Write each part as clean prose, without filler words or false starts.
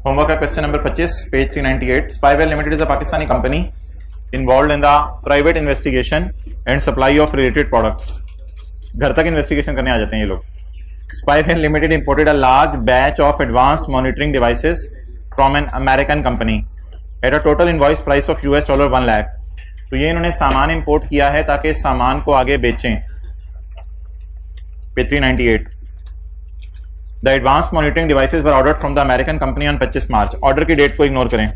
Homework का question number 25, page 398. Spywell limited is a Pakistani company involved in the private investigation and supply of related products. घर तक investigation करने आ जाते हैं ये लोग. Spywell limited imported a large batch of advanced monitoring devices from an American company at a total invoice price of $1 lakh. तो ये इन्होंने सामान इंपोर्ट किया है ताकि इस सामान को आगे बेचें. Page 398. The advanced monitoring devices were ordered from the American company on 25 March. Order की डेट को इग्नोर करें.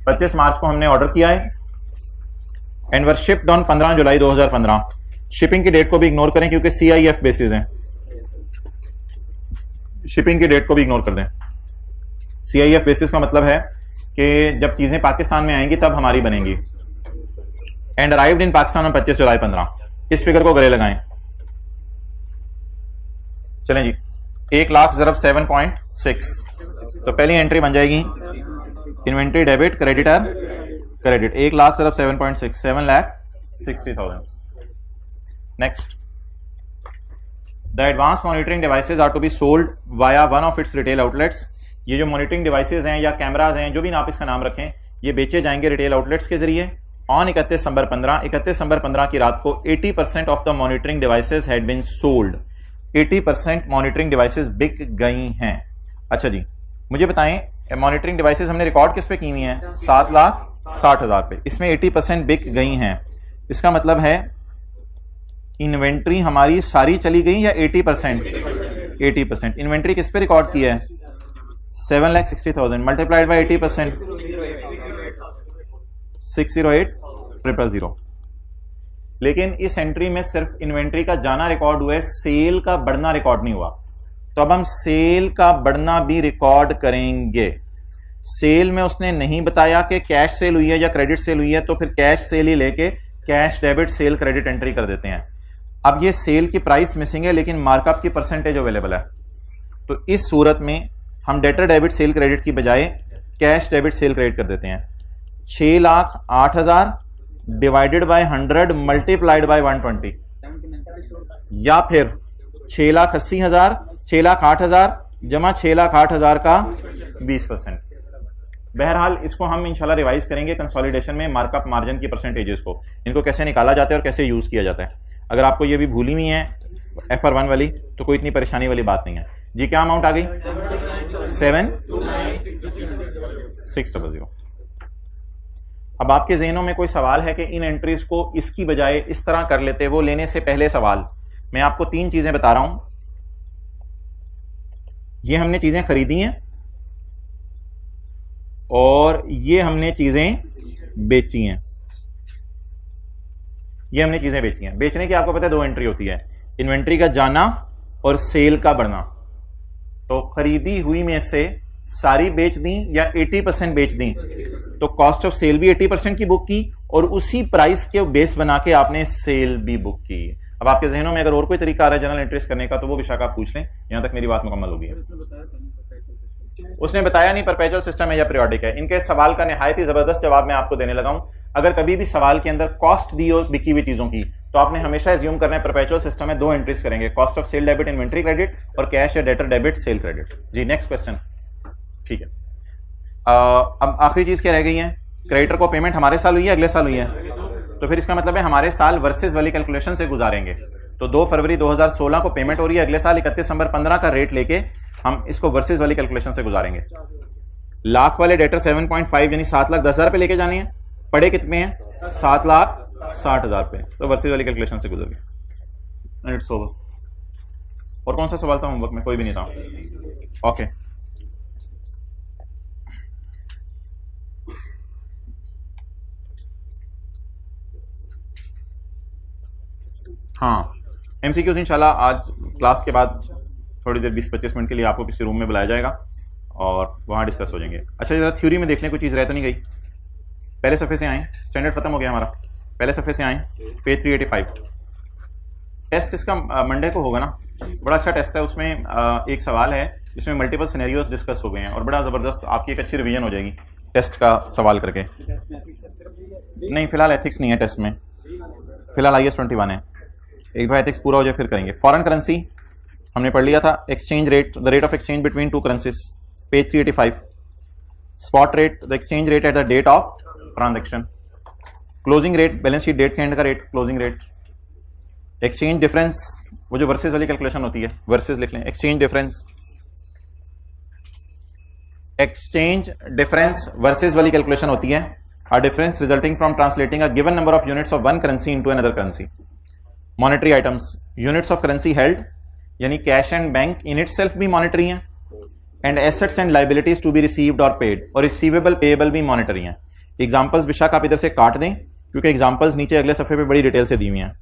25 मार्च को हमने ऑर्डर किया है and were shipped on 15 July 2015. Shipping की डेट को भी इग्नोर करें क्योंकि CIF बेसिस हैं. शिपिंग की डेट को भी इग्नोर कर दें. CIF बेसिस का मतलब है कि जब चीजें पाकिस्तान में आएंगी तब हमारी बनेंगी. And arrived in Pakistan on 25 जुलाई 15. इस फिगर को गले लगाएं. चलें जी. 1 लाख ज़रब 7.6. तो पहली एंट्री बन जाएगी inventory debit creditor credit. 1 lakh ज़रब 7.6 7,60,000. Next. The advance monitoring devices are to be sold via one of its retail outlets. ये जो मॉनिटरिंग डिवाइसेज हैं या कैमराज हैं, जो भी आप इसका नाम रखें, ये बेचे जाएंगे रिटेल आउटलेट्स के जरिए. ऑन 31 दिसंबर 15 की रात को 80% of the monitoring devices had been sold. 80% monitoring devices बिक गई हैं. अच्छा जी, मुझे बताएं मॉनिटरिंग डिवाइसेज हमने रिकॉर्ड किस पे की हुई हैं? 7,60,000 पे. इसमें 80% बिक गई हैं. इसका मतलब है इन्वेंट्री हमारी सारी चली गई या 80%? 80%. इन्वेंट्री किस पे रिकॉर्ड की है? 7,60,000 मल्टीप्लाइड बाई 80%, 608,000. लेकिन इस एंट्री में सिर्फ इन्वेंट्री का जाना रिकॉर्ड हुआ है, सेल का बढ़ना रिकॉर्ड नहीं हुआ. तो अब हम सेल का बढ़ना भी रिकॉर्ड करेंगे. सेल में उसने नहीं बताया कि कैश सेल हुई है या क्रेडिट सेल हुई है, तो फिर कैश सेल ही लेके cash debit sale credit entry कर देते हैं. अब ये सेल की प्राइस मिसिंग है लेकिन मार्कअप की परसेंटेज अवेलेबल है. तो इस सूरत में हम डेटर डेबिट सेल क्रेडिट की बजाय कैश डेबिट सेल क्रेडिट कर देते हैं. 6,08,000 डिवाइडेड बाय 100 मल्टीप्लाइड बाय 120, या फिर 6,80,000 6,08,000 जमा 6,08,000 का 20%. बहरहाल इसको हम इंशाल्लाह रिवाइज करेंगे कंसोलिडेशन में, मार्कअप मार्जिन की परसेंटेजेस को, इनको कैसे निकाला जाता है और कैसे यूज किया जाता है. अगर आपको ये भी भूली हुई है FR1 वाली तो कोई इतनी परेशानी वाली बात नहीं है जी. क्या अमाउंट आ गई? 7,600. अब आपके ज़हनों में कोई सवाल है कि इन एंट्रीज को इसकी बजाय इस तरह कर लेते? वो लेने से पहले सवाल मैं आपको 3 चीजें बता रहा हूं. ये हमने चीजें खरीदी हैं और ये हमने चीजें बेची हैं. ये हमने चीजें बेची हैं. बेचने की आपको पता है 2 एंट्री होती है, इन्वेंट्री का जाना और सेल का बढ़ना. तो खरीदी हुई में से सारी बेच दी या 80% बेच दी, तो कॉस्ट ऑफ सेल भी 80% की बुक की और उसी प्राइस के बेस बना के आपने सेल भी बुक की. अब आपके जहनों में अगर और कोई तरीका आ रहा है जनरल एंट्रीज करने का तो वो विशाखा आप पूछ लें. यहां तक मेरी बात मुकम्मल होगी. उसने बताया नहीं परपेचुअल सिस्टम है या पीरियोडिक है. इनके सवाल का निहायत ही जबरदस्त जवाब मैं आपको देने लगा हूं. अगर कभी भी सवाल के अंदर कॉस्ट दी हो बिकी हुई चीजों की तो आपने हमेशा एज्यूम करना है परपेचुअल सिस्टम में 2 एंट्रीज करेंगे, cost of sale debit inventory credit और कैश या डेटर डेबिट सेल क्रेडिट. जी नेक्स्ट क्वेश्चन. ठीक है. अब आखिरी चीज क्या रह गई है? क्रेडिटर को पेमेंट हमारे साल हुई है अगले साल हुई है? तो फिर इसका मतलब है हमारे साल वर्सेस वाली कैलकुलेशन से गुजारेंगे. तो 2 फरवरी 2016 को पेमेंट हो रही है, अगले साल 31 दिसंबर 15 का रेट लेके हम इसको वर्सेस वाली कैलकुलेशन से गुजारेंगे. लाख वाले डेटर 7.5 यानी 7,10,000 पे लेके जाने हैं. पड़े कितने हैं? 7,60,000 पे. तो वर्सेस वाली कैलकुलेशन से गुजर गए. It's over. और कौन सा सवाल था होमवर्क में? कोई भी नहीं था. ओके. हाँ, MCQs इंशाल्लाह आज क्लास के बाद थोड़ी देर 20-25 मिनट के लिए आपको किसी रूम में बुलाया जाएगा और वहाँ डिस्कस हो जाएंगे. अच्छा जरा थ्योरी में देख लें कोई चीज़ रह तो नहीं गई. पहले सफ़े से आएँ, स्टैंडर्ड खत्म हो गया हमारा. पहले सफ़े से आएँ, पेज 385. टेस्ट इसका मंडे को होगा ना. बड़ा अच्छा टेस्ट है. उसमें एक सवाल है जिसमें मल्टीपल सिनेरियोज डिस्कस हो गए हैं और बड़ा ज़बरदस्त आपकी एक अच्छी रिवीजन हो जाएगी टेस्ट का सवाल करके. नहीं फिलहाल एथिक्स नहीं है टेस्ट में, फिलहाल IS 21 है. एक बार एथिक्स पूरा हो जाए फिर करेंगे। फॉरेन करेंसी हमने पढ़ लिया था, exchange rate, the rate of exchange between two currencies, page 385। Spot rate, the exchange rate at the date of transaction. Closing rate, balance sheet date के एंड का rate, closing rate. Exchange difference, वो जो versus वाली calculation होती है, versus लिख लें, exchange difference, exchange difference versus वाली कैलकुलेशन होती है, a difference resulting from translating a given number of units of one currency into another currency. Monetary items, units of currency held यानी cash and bank in itself भी monetary हैं, and assets and liabilities to be received और paid, और receivable payable भी monetary हैं। Examples बेशक आप इधर से काट दें क्योंकि एग्जांपल्स नीचे अगले सफे पे बड़ी डिटेल से दी हुई हैं।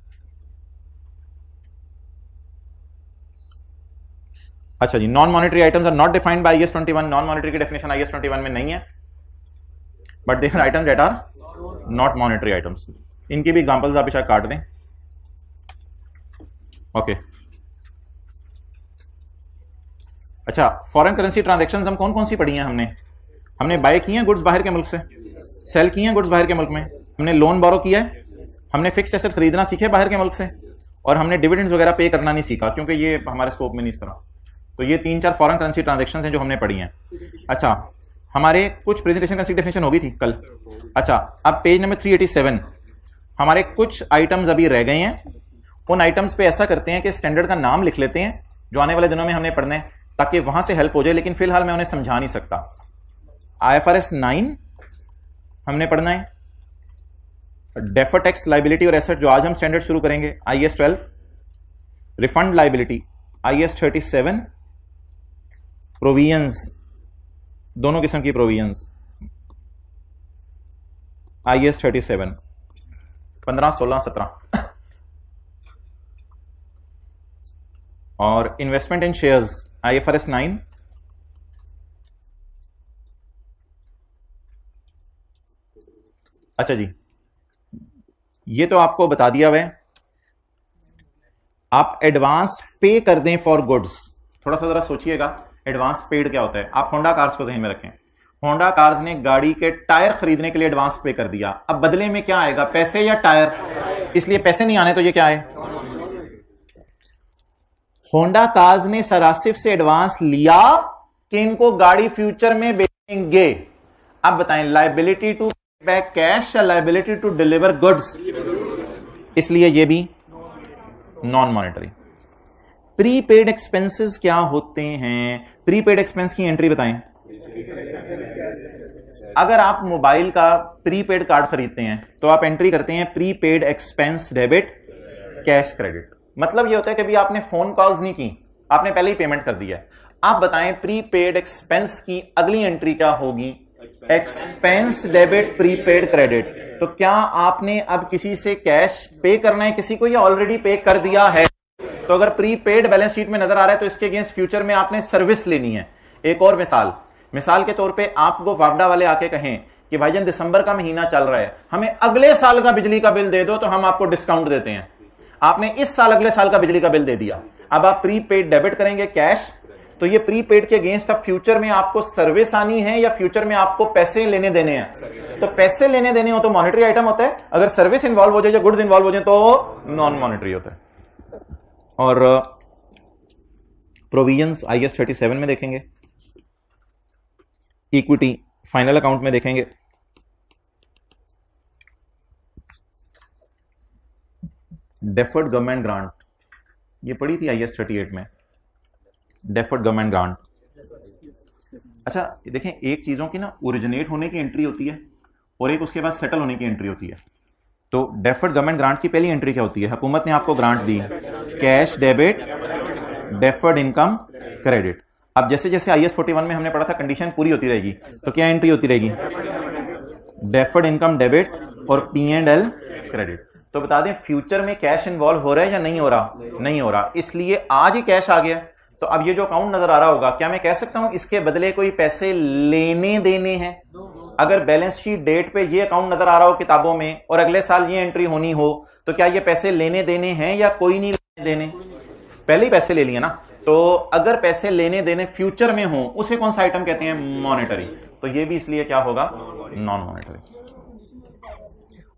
अच्छा जी, non monetary items are not defined by IAS 21। Non monetary की डेफिनेशन IAS 21 में नहीं है, but there items that are not monetary items. इनकी भी एग्जांपल्स आप शायद काट दें। ओके अच्छा, फॉरेन करेंसी ट्रांजैक्शंस हम कौन कौन सी पढ़ी हैं? हमने बाय किए हैं गुड्स बाहर के मुल्क से, सेल किए हैं गुड्स बाहर के मुल्क में, हमने लोन बोरो किया है, हमने फिक्स्ड एसेट खरीदना सीखे बाहर के मुल्क से, और हमने डिविडेंड्स वगैरह पे करना नहीं सीखा क्योंकि ये हमारे स्कोप में नहीं इस तरह। तो ये 3-4 फॉरेन करेंसी ट्रांजैक्शंस हैं जो हमने पढ़ी हैं। अच्छा, हमारे कुछ प्रेजेंटेशन करेंसी डेफिनेशन होगी थी कल। अच्छा, अब पेज नंबर 387 हमारे कुछ आइटम्स अभी रह गए हैं। उन आइटम्स पे ऐसा करते हैं कि स्टैंडर्ड का नाम लिख लेते हैं जो आने वाले दिनों में हमने पढ़ने हैं, ताकि वहां से हेल्प हो जाए, लेकिन फिलहाल मैं उन्हें समझा नहीं सकता। IFRS 9 हमने पढ़ना है, डेफर टैक्स लाइबिलिटी और एसेट जो आज हम स्टैंडर्ड शुरू करेंगे IAS 12, refund liability IAS 37, provisions दोनों किस्म की प्रोविजंस IAS 37, 15, 16, 17, और इन्वेस्टमेंट इन शेयर्स IFRS 9, अच्छा जी, ये तो आपको बता दिया हुआ है। आप एडवांस पे कर दें फॉर गुड्स, थोड़ा सा जरा सोचिएगा एडवांस पेड क्या होता है। आप होंडा कार्स को ध्यान में रखें, होंडा कार्स ने गाड़ी के टायर खरीदने के लिए एडवांस पे कर दिया, अब बदले में क्या आएगा, पैसे या टायर? इसलिए पैसे नहीं आने तो ये क्या है, होंडा कार्स ने सरासिफ से एडवांस लिया कि इनको गाड़ी फ्यूचर में बेचेंगे। अब बताएं, लायबिलिटी टू बैक कैश या लायबिलिटी टू डिलीवर गुड्स? इसलिए ये भी नॉन मॉनेटरी। प्रीपेड एक्सपेंसेस क्या होते हैं? प्रीपेड एक्सपेंस की एंट्री बताएं। अगर आप मोबाइल का प्रीपेड कार्ड खरीदते हैं तो आप एंट्री करते हैं prepaid expense debit cash credit. मतलब ये होता है कि भी आपने फोन कॉल्स नहीं की, आपने पहले ही पेमेंट कर दिया है। आप बताएं प्रीपेड एक्सपेंस की अगली एंट्री क्या होगी? Expense debit prepaid credit. तो क्या आपने अब किसी से कैश पे करना है किसी को, या ऑलरेडी पे कर दिया है? तो अगर प्रीपेड बैलेंस शीट में नजर आ रहा है तो इसके अगेंस्ट फ्यूचर में आपने सर्विस लेनी है। एक और मिसाल के तौर पे आपको वापडा वाले आके कहें कि भाईजान दिसंबर का महीना चल रहा है, हमें अगले साल का बिजली का बिल दे दो तो हम आपको डिस्काउंट देते हैं। आपने इस साल अगले साल का बिजली का बिल दे दिया, अब आप प्रीपेड डेबिट करेंगे कैश, तो ये प्रीपेड के अगेंस्ट अब फ्यूचर में आपको सर्विस आनी है या फ्यूचर में आपको पैसे लेने देने हैं? तो पैसे लेने देने हो तो मॉनेटरी आइटम होता है, अगर सर्विस इंवॉल्व हो जाए या गुड्स इंवॉल्व हो जाए तो नॉन मॉनेटरी होता है। और प्रोविजंस IAS 37 में देखेंगे, इक्विटी फाइनल अकाउंट में देखेंगे, डेफर्ड गवर्नमेंट ग्रांट ये पड़ी थी IAS 38 में, डेफर्ड गवर्नमेंट ग्रांट। अच्छा देखें, एक चीजों की ना ओरिजिनेट होने की एंट्री होती है और एक उसके बाद सेटल होने की एंट्री होती है। तो डेफर्ड गवर्नमेंट ग्रांट की पहली एंट्री क्या होती है? हुकूमत ने आपको ग्रांट दी, cash debit deferred income credit. अब जैसे जैसे IAS 41 में हमने पढ़ा था कंडीशन पूरी होती रहेगी, तो क्या एंट्री होती रहेगी? डेफर्ड इनकम डेबिट और P&L क्रेडिट। तो बता दें फ्यूचर में कैश इन्वॉल्व हो रहा है या नहीं हो रहा? नहीं हो रहा, इसलिए आज ही कैश आ गया। तो अब ये जो अकाउंट नजर आ रहा होगा, क्या मैं कह सकता हूं इसके बदले कोई पैसे लेने देने हैं? अगर बैलेंस शीट डेट पे ये अकाउंट नजर आ रहा हो किताबों में और अगले साल ये एंट्री होनी हो, तो क्या ये पैसे लेने देने हैं या कोई नहीं लेने देने? पहले ही पैसे ले लिए ना। तो अगर पैसे लेने देने फ्यूचर में हो, उसे कौन सा आइटम कहते हैं? मॉनेटरी। तो ये भी इसलिए क्या होगा? Non monetary.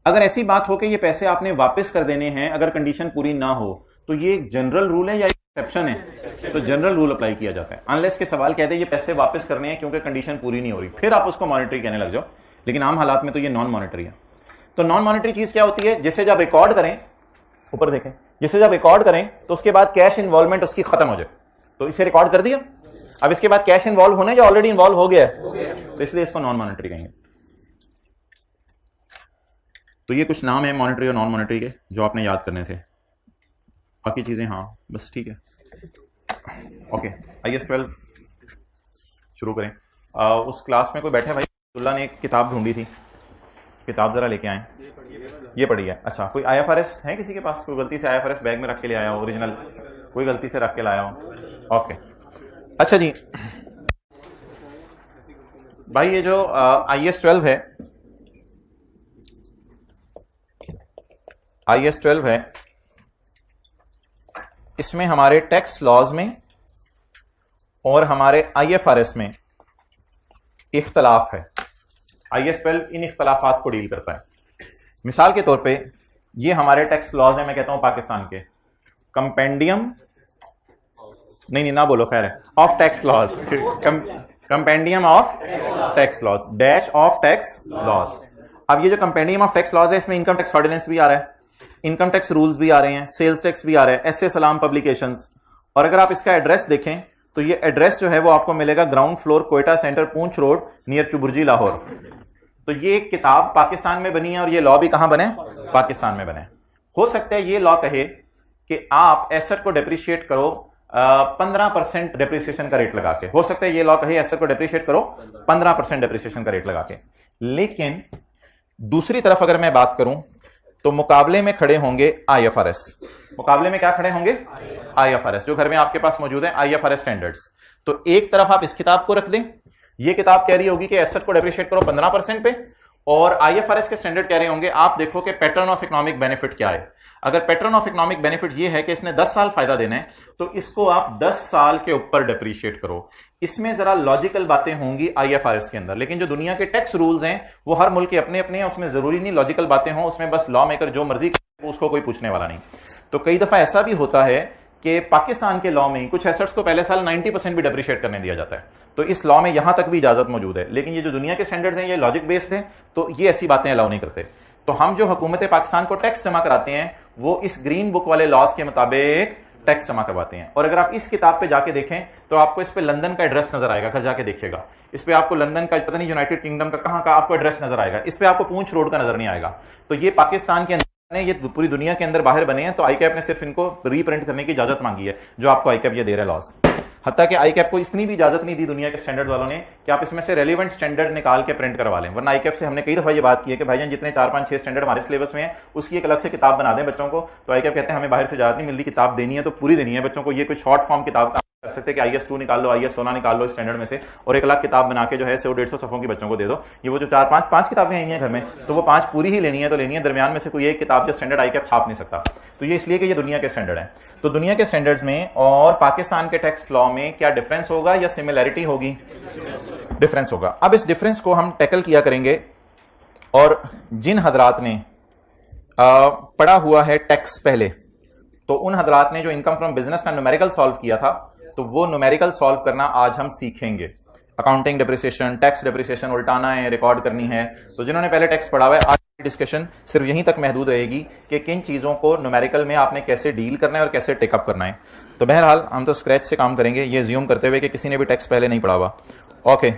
अगर ऐसी बात हो कि ये पैसे आपने वापस कर देने हैं अगर कंडीशन पूरी ना हो, तो ये एक जनरल रूल है या एक्सेप्शन है? तो जनरल रूल अप्लाई किया जाता है, अनलेस के सवाल कहते हैं ये पैसे वापस करने हैं क्योंकि कंडीशन पूरी नहीं हो रही, फिर आप उसको मॉनिटरी कहने लग जाओ, लेकिन आम हालात में तो ये नॉन मॉनिटरी है। तो नॉन मॉनिटरी चीज क्या होती है? जिसे जब रिकॉर्ड करें, ऊपर देखें, जिसे जब रिकॉर्ड करें तो उसके बाद कैश इन्वॉल्वमेंट उसकी खत्म हो जाए, तो इसे रिकॉर्ड कर दिया, अब इसके बाद कैश इन्वॉल्व होने या ऑलरेडी इन्वॉल्व हो गया है, तो इसलिए इसको नॉन मॉनिटरी कहेंगे। तो ये कुछ नाम है मॉनिटरी और नॉन मॉनिटरी के जो आपने याद करने थे, बाकी चीजें हाँ बस ठीक है। ओके, IAS 12 शुरू करें। उस क्लास में कोई बैठे भाई? अब्दुल्ला ने एक किताब ढूंढी थी, किताब जरा लेके आए। ये पढ़ी है? अच्छा, कोई IFRS है किसी के पास? कोई गलती से IFRS बैग में रख के ले आया हो, ओरिजिनल कोई गलती से रख के लाया हो? ओके, अच्छा जी भाई, ये जो IAS 12 है, IAS 12 है, इसमें हमारे टैक्स लॉज में और हमारे IFRS में इख्तलाफ है। IAS 12 इन इख्तलाफात को डील करता है। मिसाल के तौर पे ये हमारे टैक्स लॉज है, मैं कहता हूं पाकिस्तान के कंपेंडियम, नहीं ना बोलो, खैर है, of tax laws, compendium of tax laws, dash of tax laws. अब ये जो कंपेंडियम ऑफ टैक्स लॉज है, इसमें इनकम टैक्स ऑर्डिनेंस भी आ रहा है, इनकम टैक्स रूल्स भी आ रहे हैं, सेल्स टैक्स भी आ रहा है, एसए सलाम पब्लिकेशंस। और अगर आप इसका एड्रेस देखें तो ये एड्रेस जो है वो आपको मिलेगा ग्राउंड फ्लोर, कोयटा सेंटर, पूंछ रोड, नियर चुबुर्जी, लाहौर। तो ये किताब पाकिस्तान में बनी है और ये लॉ भी कहां बने? पाकिस्तान में बने। हो सकता है ये लॉ कहे कि आप एसेट को डेप्रिशिएट करो 15% डेप्रिसिएशन का रेट लगा के, हो सकता है ये लॉ कहे एसेट को डेप्रिशिएट करो 15% डेप्रिसिएशन का रेट लगा के। लेकिन दूसरी तरफ अगर मैं बात करूं तो मुकाबले में खड़े होंगे IFRS। मुकाबले में क्या खड़े होंगे? IFRS, जो घर में आपके पास मौजूद है IFRS स्टैंडर्ड्स। तो एक तरफ आप इस किताब को रख दें, ये किताब कह रही होगी कि एसेट को डेप्रिशिएट करो 15% पे, और IFRS के स्टैंडर्ड कह रहे होंगे आप देखो कि पैटर्न ऑफ इकोनॉमिक बेनिफिट क्या है। अगर पैटर्न ऑफ इकोनॉमिक बेनिफिट ये है कि इसने 10 साल फायदा देना है, तो इसको आप 10 साल के ऊपर डेप्रिशिएट करो। इसमें जरा लॉजिकल बातें होंगी IFRS के अंदर, लेकिन जो दुनिया के टैक्स रूल्स हैं वो हर मुल्क के अपने अपने हैं, उसमें जरूरी नहीं लॉजिकल बातें हों, उसमें बस लॉ मेकर जो मर्जी उसको कोई पूछने वाला नहीं। तो कई दफा ऐसा भी होता है कि पाकिस्तान के लॉ में ही कुछ एसेट्स को पहले साल 90% भी डेप्रिशिएट करने दिया जाता है, तो इस लॉ में यहां तक भी इजाजत मौजूद है। लेकिन ये जो दुनिया के स्टैंडर्ड्स हैं ये लॉजिक बेस्ड हैं, तो ये ऐसी बातें अलाउ नहीं करते। तो हम जो हुकूमत पाकिस्तान को टैक्स जमा कराते हैं वो इस ग्रीन बुक वाले लॉज के मुताबिक टैक्स जमा करवाते हैं। और अगर आप इस किताब पे जाके देखें तो आपको इस पे लंदन का एड्रेस नजर आएगा, घर जाके देखिएगा, इस पे आपको लंदन का, पता नहीं यूनाइटेड किंगडम का कहां का आपको एड्रेस नजर आएगा, इस पे आपको पूंछ रोड का नजर नहीं आएगा। तो ये पाकिस्तान के अंदर, ये पूरी दुनिया के अंदर बाहर बने हैं, तो ICAP ने सिर्फ इनको रीप्रिंट करने की इजाजत मांगी है, जो आपको ICAP ये दे रहा है लॉज। हत्ता कि ICAP को इतनी भी इजाजत नहीं दी दुनिया के स्टैंडर्ड वालों ने कि आप इसमें से रेलिवेंट स्टैंडर्ड निकाल के प्रिंट करवा लें। वरना ICAP से हमने कई दफा ये बात की है कि भाईजान जितने 4, 5, 6 स्टैंडर्ड हमारे सिलेबस में है उसकी एक अलग से किताब बना दें बच्चों को। तो ICAP कहते हैं हमें बाहर से इजाजत नहीं मिल रही, किताब देनी है तो पूरी देनी है बच्चों को। ये कोई शॉर्ट फॉर्म किताब कर सकते हैं कि IAS 2 निकाल लो, IAS 16 निकाल लो स्टैंडर्ड में से, और 1 लाख किताब बना के जो है 100-150 सफ़ों की बच्चों को दे दो। ये वो जो 4-5 किताबें आई हैं घर में, तो वो 5 पूरी ही लेनी है तो लेनी है, दरमियान में से कोई एक किताब जो स्टैंडर्ड ICAP छाप नहीं सकता। तो ये इसलिए कि ये दुनिया के स्टैंडर्ड है। तो दुनिया के स्टैंडर्ड्स में और पाकिस्तान के टैक्स लॉ में क्या डिफरेंस होगा या सिमिलैरिटी होगी? डिफरेंस होगा। अब इस डिफरेंस को हम टैकल किया करेंगे, और जिन हजरात ने पढ़ा हुआ है टैक्स पहले, तो उन हजरात ने जो इनकम फ्रॉम बिजनेस का न्यूमेरिकल सॉल्व किया था, तो वो न्यूमेरिकल सॉल्व करना आज हम सीखेंगे। अकाउंटिंग डेप्रिसिएशन, टैक्स डेप्रिसिएशन उल्टाना है, रिकॉर्ड करनी है। तो जिन्होंने पहले टैक्स पढ़ा हुआ है, आज की डिस्कशन सिर्फ यहीं तक महदूद रहेगी कि किन चीज़ों को न्यूमेरिकल में आपने कैसे डील करना है और कैसे टेकअप करना है। तो बहरहाल हम तो स्क्रैच से काम करेंगे, ये ज्यूम करते हुए कि किसी ने भी टैक्स पहले नहीं पढ़ा हुआ। ओके,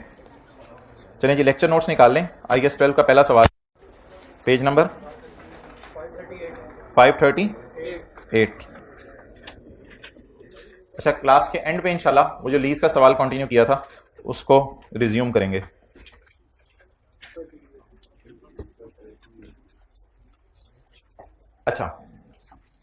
चलें जी, लेक्चर नोट्स निकाल लें। IAS 12 का पहला सवाल, पेज नंबर 538। अच्छा, क्लास के एंड पे इंशाल्लाह वो जो लीज का सवाल कंटिन्यू किया था उसको रिज्यूम करेंगे। अच्छा,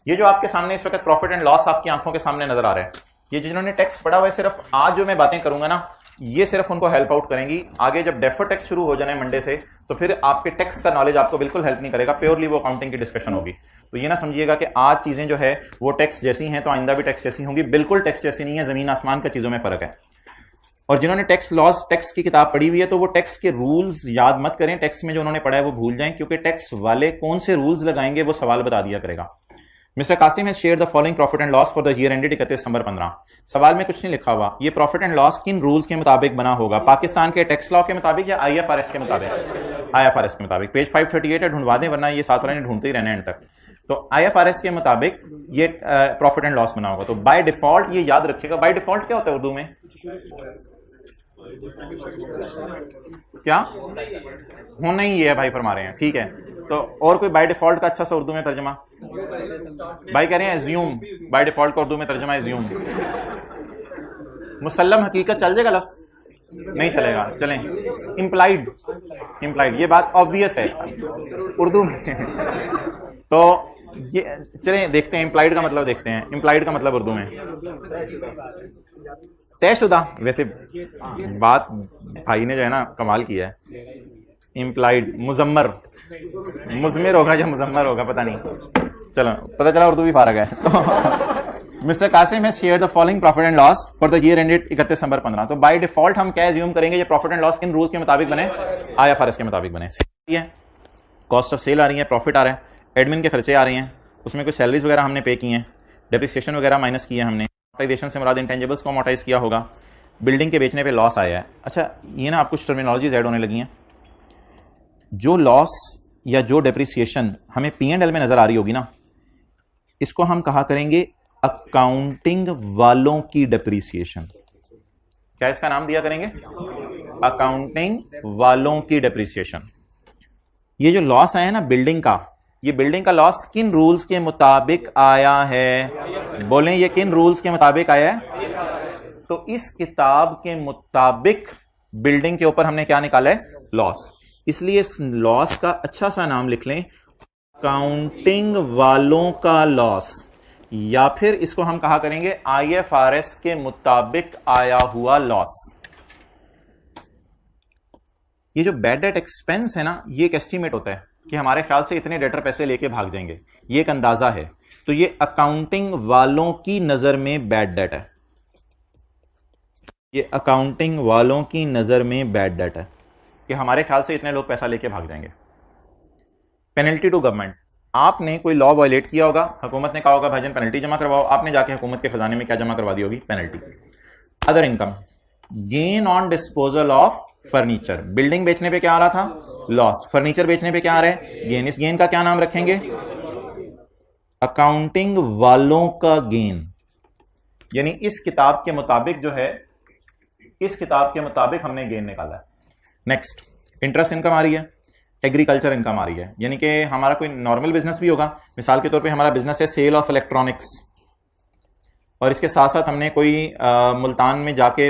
ये जो आपके सामने इस वक्त प्रॉफिट एंड लॉस आपकी आंखों के सामने नजर आ रहा है, ये जिन्होंने टैक्स पढ़ा हुआ है, सिर्फ आज जो मैं बातें करूंगा ना, ये सिर्फ उनको हेल्प आउट करेंगी। आगे जब डेफर टैक्स शुरू हो जाने मंडे से, तो फिर आपके टैक्स का नॉलेज आपको बिल्कुल हेल्प नहीं करेगा, प्योरली वो अकाउंटिंग की डिस्कशन होगी। तो ये ना समझिएगा कि आज चीजें जो है वो टैक्स जैसी हैं तो आइंदा भी टैक्स जैसी होंगी, बिल्कुल टैक्स जैसी नहीं है, जमीन आसमान का चीजों में फर्क है। और जिन्होंने टैक्स लॉज टैक्स की किताब पढ़ी हुई है तो वो टैक्स के रूल्स याद मत करें, टैक्स में जो उन्होंने पढ़ा है वो भूल जाएं, क्योंकि टैक्स वाले कौन से रूल्स लगाएंगे वो सवाल बता दिया करेगा। Mister Qasim has share the following profit and loss for the year ended 31 December 15। सवाल में कुछ नहीं लिखा हुआ, ये प्रॉफिट एंड लॉस किन रूल्स के मुताबिक बना होगा, पाकिस्तान के टैक्स लॉ के मुताबिक या IFRS के मुताबिक? IFRS के मुताबिक। पेज 538 है, ढूंढवा दें वरना ये साथ वाले ने ढूंढते ही रहना एंड तक। तो IFRS के मुताबिक ये प्रॉफिट एंड लॉस बना होगा। तो बाय डिफॉल्ट ये याद रखिएगा, बाय डिफॉल्ट क्या होता है उर्दू में? क्या होना ही है भाई फरमा रहे हैं, ठीक है। तो और कोई बाय डिफॉल्ट का अच्छा सा उर्दू में तर्जमा? भाई कह रहे हैं एज्यूम, बाय डिफॉल्ट का उर्दू में तर्जमा एज्यूम। मुसल्लम हकीकत चल जाएगा लफ्ज? नहीं चलेगा, चलें। इम्प्लाइड, इम्प्लाइड ये बात ऑब्वियस है उर्दू में। तो ये चलें देखते हैं इम्प्लाइड का मतलब, देखते हैं इम्प्लाइड का मतलब उर्दू में। तयशुदा, वैसे बात भाई ने जो है ना कमाल किया है। इम्प्लाइड मुजम्मर, मुजमिर होगा या मुजम्मर होगा पता नहीं, चलो पता चला उर्दू भी फारग है। तो Mister Qasim has share the following profit and loss for the year ended 31 December 15। तो बाय डिफॉल्ट हम क्या एज्यूम करेंगे, ये प्रॉफिट एंड लॉस किन रूल्स के मुताबिक बने? IFRS के मुताबिक बने। कॉस्ट ऑफ सेल आ रही है, प्रॉफिट आ रहा है, एडमिन के खर्चे आ रहे हैं, उसमें कुछ सैलरीज वगैरह हमने पे की हैं, डेप्रिसिएशन वगैरह माइनस किए हमने, अमोर्टाइजेशन से मुराद इंटेंजिबल्स को अमोर्टाइज किया होगा, बिल्डिंग के बेचने पे लॉस आया है। अच्छा ये ना आप कुछ टर्मिनोलॉजीज ऐड होने लगी हैं। जो लॉस या जो डेप्रिसिएशन हमें P&L में नजर आ रही होगी ना, इसको हम कहा करेंगे अकाउंटिंग वालों की डेप्रिसिएशन। क्या इसका नाम दिया करेंगे? अकाउंटिंग वालों की डेप्रिसिएशन। ये जो लॉस आया है ना बिल्डिंग का, ये बिल्डिंग का लॉस किन रूल्स के मुताबिक आया है? बोलें ये किन रूल्स के मुताबिक आया है? तो इस किताब के मुताबिक बिल्डिंग के ऊपर हमने क्या निकाला है? लॉस। इसलिए इस लॉस का अच्छा सा नाम लिख लें, अकाउंटिंग वालों का लॉस, या फिर इसको हम कहा करेंगे IFRS के मुताबिक आया हुआ लॉस। ये जो बैड डेट एक्सपेंस है ना, ये एक एस्टीमेट होता है कि हमारे ख्याल से इतने डेटर पैसे लेके भाग जाएंगे, ये एक अंदाजा है। तो ये अकाउंटिंग वालों की नजर में बैड डेट है, ये अकाउंटिंग वालों की नजर में बैड डेट है कि हमारे ख्याल से इतने लोग पैसा लेके भाग जाएंगे। पेनल्टी टू गवर्नमेंट, आपने कोई लॉ वायलेट किया होगा, हुकूमत ने कहा होगा भाईजान पेनल्टी जमा करवाओ, आपने जाके हुकूमत के खजाने में क्या जमा करवा दी होगी? Penalty. Other income, gain on disposal of furniture, building बेचने पे क्या आ रहा था? लॉस। फर्नीचर बेचने पे क्या आ रहा है? गेन। इस गेन का क्या नाम रखेंगे? अकाउंटिंग वालों का गेन। यानी इस किताब के मुताबिक जो है, इस किताब के मुताबिक हमने गेन निकाला है। नेक्स्ट, इंटरेस्ट इनकम आ रही है, एग्रीकल्चर इनकम आ रही है, यानी कि हमारा कोई नॉर्मल बिजनेस भी होगा, मिसाल के तौर पे हमारा बिजनेस है सेल ऑफ इलेक्ट्रॉनिक्स, और इसके साथ साथ हमने कोई मुल्तान में जाके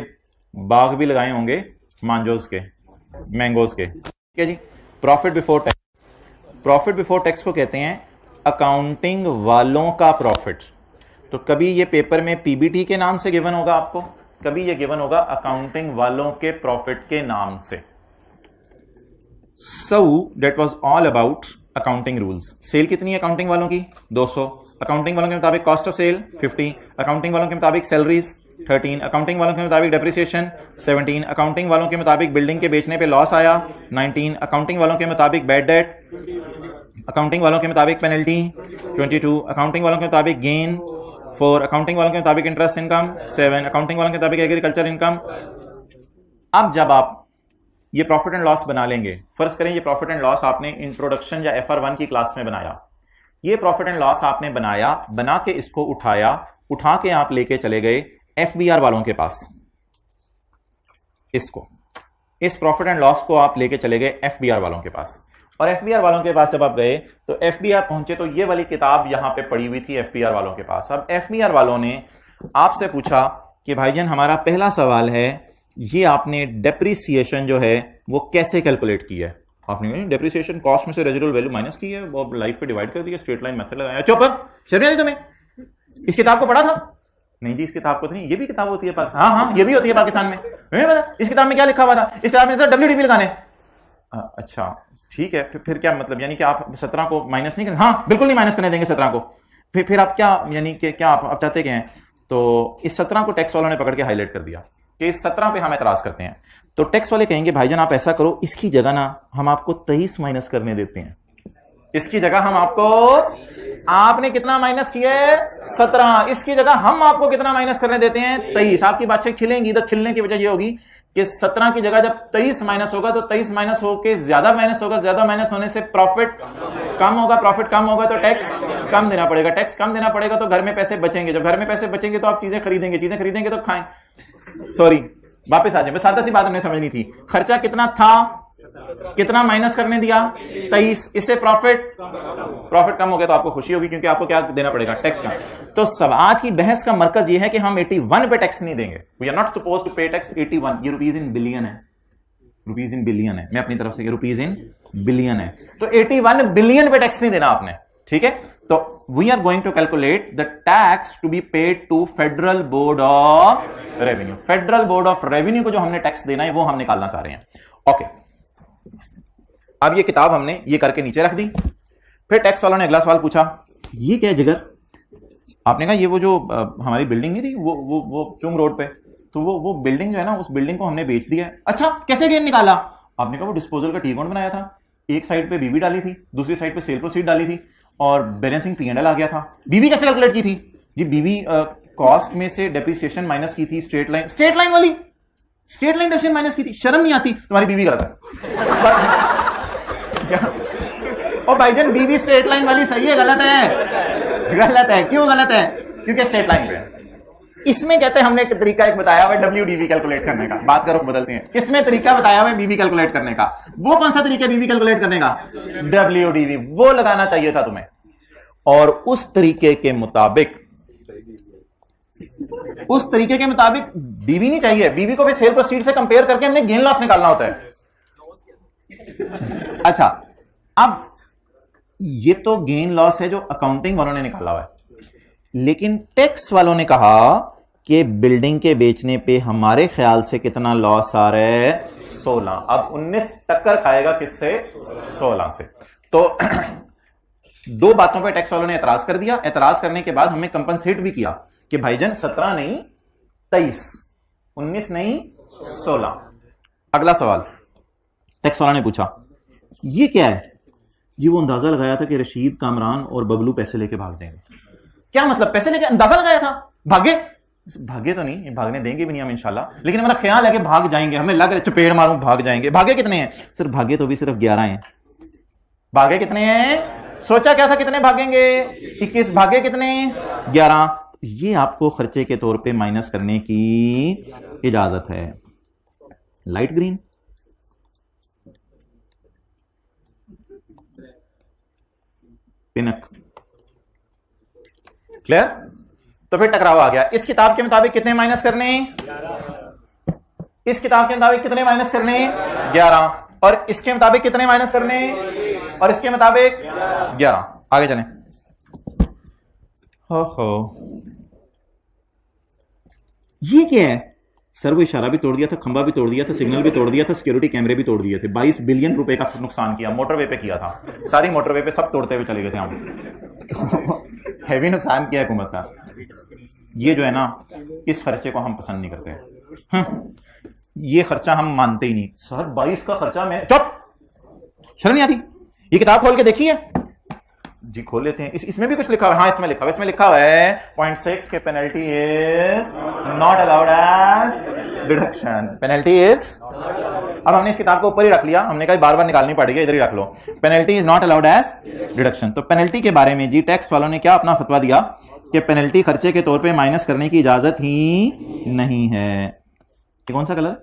बाग भी लगाए होंगे मांजोज के, मैंगोज के, ठीक है जी। Profit before tax, profit before tax को कहते हैं अकाउंटिंग वालों का प्रॉफिट। तो कभी ये पेपर में PBT के नाम से गिवन होगा आपको, कभी ये गिवन होगा अकाउंटिंग वालों के प्रॉफिट के नाम से। So that was all about accounting rules. Sale कितनी है अकाउंटिंग वालों की? 200। अकाउंटिंग वालों के मुताबिक कॉस्ट ऑफ सेल 50, अकाउंटिंग वालों के मुताबिक सैलरीज 13, अकाउंटिंग वालों के मुताबिक डेप्रिसिएशन 17, अकाउंटिंग वालों के मुताबिक बिल्डिंग के बेचने पे लॉस आया 19, अकाउंटिंग वालों के मुताबिक बैड डेट, अकाउंटिंग वालों के मुताबिक पेनल्टी 22, अकाउंटिंग वालों के मुताबिक गेन 4, अकाउंटिंग वालों के मुताबिक इंटरेस्ट इनकम 7, अकाउंटिंग वालों के मुताबिक एग्रीकल्चर इनकम। अब जब आप ये प्रॉफिट एंड लॉस बना लेंगे, फर्ज करें ये प्रॉफिट एंड लॉस आपने इंट्रोडक्शन या FR1 की क्लास में बनाया, ये प्रॉफिट एंड लॉस आपने बनाया, बना के इसको उठाया, उठा के आप लेके चले गए FBR वालों के पास, इसको, इस प्रॉफिट एंड लॉस को आप लेके चले गए FBR वालों के पास, और FBR वालों के पास जब आप गए तो FBR पहुंचे तो ये वाली किताब यहां पे पड़ी हुई थी FBR वालों के पास। अब FBR वालों ने आपसे पूछा कि भाईजान हमारा पहला सवाल है, ये आपने डेप्रिसिएशन जो है वो कैसे कैलकुलेट की है? आपने डेप्रिसिएशन कॉस्ट में से रेजिडुअल वैल्यू माइनस की है, वो लाइफ पे डिवाइड कर दिया, स्ट्रेट लाइन मेथड लगाया। चुप, शर्म नहीं आई तुम्हें? इस किताब को पढ़ा था? नहीं जी, इस किताब को तो नहीं, ये भी किताब होती है पाकिस्तान, हाँ हाँ ये भी होती है पाकिस्तान में, पता इस किताब में क्या लिखा हुआ था? इस किताब में WDP लगाने। अच्छा ठीक है, फिर क्या मतलब, यानी कि आप 17 को माइनस नहीं करें? हाँ बिल्कुल नहीं माइनस करने देंगे 17 को। फिर आप क्या, यानी कि क्या आप चाहते क्या हैं? तो इस 17 को टैक्स वालों ने पकड़ के हाईलाइट कर दिया कि इस 17 पे हम एतराज करते हैं, तो टैक्स वाले कहेंगे भाईजान आप ऐसा करो, इसकी जगह ना हम आपको 23 माइनस करने देते हैं, इसकी जगह हम आपको, आपने कितना माइनस किया है 17, इसकी जगह हम आपको कितना माइनस करने देते हैं 23। आपकी बातें खिलेंगी, तो खिलने की वजह यह होगी कि 17 की जगह जब 23 माइनस होगा तो 23 माइनस होकर ज्यादा माइनस होगा, ज्यादा माइनस होने से प्रॉफिट कम होगा, प्रॉफिट कम होगा तो टैक्स कम देना पड़ेगा, टैक्स कम देना पड़ेगा तो घर में पैसे बचेंगे, जब घर में पैसे बचेंगे तो आप चीजें खरीदेंगे, चीजें खरीदेंगे तो खाएं, सॉरी वापस आ जाए, सादा सी बात हमने समझनी थी। खर्चा कितना था, कितना माइनस करने दिया 23, इससे प्रॉफिट कम हो गया तो आपको खुशी होगी क्योंकि आपको क्या देना पड़ेगा टैक्स का। तो सब आज की बहस का मरकज यह है कि हम 81 पे टैक्स नहीं देंगे, we are not suppose to pay tax 81, ये रुपीज इन बिलियन है, रुपीज इन बिलियन है, मैं अपनी तरफ से रुपीज इन बिलियन है, तो 81 बिलियन पे टैक्स नहीं देना आपने, ठीक है। तो we are going to calculate the tax to be paid to federal board of revenue, federal board of revenue को जो हमने टैक्स देना है वो हम निकालना चाह रहे हैं। ओके, अब ये किताब हमने ये करके नीचे रख दी। फिर टैक्स वालों ने अगला सवाल पूछा, ये क्या है जिगर? आपने कहा ये वो जो हमारी बिल्डिंग नहीं थी वो चुंग रोड पे, तो वो बिल्डिंग जो है ना, उस बिल्डिंग को हमने बेच दिया है। अच्छा, कैसे गेन निकाला? आपने कहा वो डिस्पोजल का टी अकाउंट बनाया था, एक साइड पे बीवी डाली थी, दूसरी साइड पे सेल प्रोसीड डाली थी और बैलेंसिंग P&L आ गया था। बीवी कैसे कैलकुलेट की थी जी? बीवी कॉस्ट में से डेप्रिसिएशन माइनस की थी, स्ट्रेट लाइन वाली स्ट्रेट लाइन डेप्रिसिएशन माइनस की थी। शर्म नहीं आती? तुम्हारी बीवी गलत है। ओ भाईजान, बीवी स्ट्रेट लाइन वाली सही है, गलत है? गलत है। क्यों गलत है? क्योंकि स्ट्रेट लाइन पे इसमें कहते हैं हमने एक तरीका एक बताया हुआ है WDV कैलकुलेट करने का। बात करो बदलते हैं, इसमें तरीका बताया हुआ है बीवी कैलकुलेट करने का। वो कौन सा तरीका बीवी कैलकुलेट करने का? WDV, वो लगाना चाहिए था तुम्हें। और उस तरीके के मुताबिक बीवी नहीं चाहिए, बीवी को भी सेल प्रोसीड से कंपेयर करके हमने गेन लॉस निकालना होता है। अच्छा, अब ये तो गेन लॉस है जो अकाउंटिंग वालों ने निकाला हुआ है, लेकिन टैक्स वालों ने कहा कि बिल्डिंग के बेचने पे हमारे ख्याल से कितना लॉस आ रहा है 16। अब 19 टक्कर खाएगा किससे? 16 से। तो दो बातों पे टैक्स वालों ने एतराज कर दिया। एतराज करने के बाद हमें कंपनसेट भी किया कि भाईजान 17 नहीं 23, 19 नहीं 16। अगला सवाल टैक्स वालों ने पूछा, ये क्या है जी? वो अंदाजा लगाया था कि रशीद, कामरान और बबलू पैसे लेके भाग जाएंगे। क्या मतलब? पैसे लेके अंदाजा लगाया था, भागे तो नहीं, भागने देंगे भी नहीं हम इंशाल्लाह, लेकिन हमारा ख्याल है कि भाग जाएंगे, हमें लग रहा है चपेड़ मारूं भाग जाएंगे। भागे कितने हैं सर? भागे तो भी सिर्फ 11 हैं। भागे कितने हैं? सोचा क्या था कितने भागेंगे? 21। भागे कितने? 11। ये आपको खर्चे के तौर पे माइनस करने की इजाजत है। Light green, pink, clear? तो फिर टकराव आ गया। इस किताब के मुताबिक कितने माइनस करने? इस किताब के मुताबिक कितने माइनस करने? 11। और इसके मुताबिक कितने माइनस करने? और इसके मुताबिक 11। आगे चलें। हो ये क्या है सर? वो इशारा भी तोड़ दिया था, खंबा भी तोड़ दिया था, सिग्नल भी तोड़ दिया था, सिक्योरिटी कैमरे भी तोड़ दिए थे। 22 बिलियन रुपए का नुकसान किया, मोटरवे पे किया था, सारी मोटरवे पे सब तोड़ते हुए चले गए थे हम। तो हैवी नुकसान किया हुकूमत का। ये जो है ना, इस खर्चे को हम पसंद नहीं करते। ये खर्चा हम मानते ही नहीं। सर 22 का खर्चा, मैं चुप, शर्म नहीं आती? ये किताब खोल के देखिए जी, खोल लेते हैं। इसमें भी कुछ लिखा हुआ है। हाँ, इसमें लिखा हुआ है 0.6 के penalty is not allowed as deduction. Penalty is, अब हमने इस किताब को ऊपर ही रख लिया, हमने कहा बार बार निकालनी पड़ेगी, इधर ही रख लो। Penalty is not allowed as deduction. तो पेनल्टी के बारे में जी टैक्स वालों ने क्या अपना फतवा दिया कि पेनल्टी खर्चे के तौर पे माइनस करने की इजाजत ही नहीं है। ये कौन सा कलर?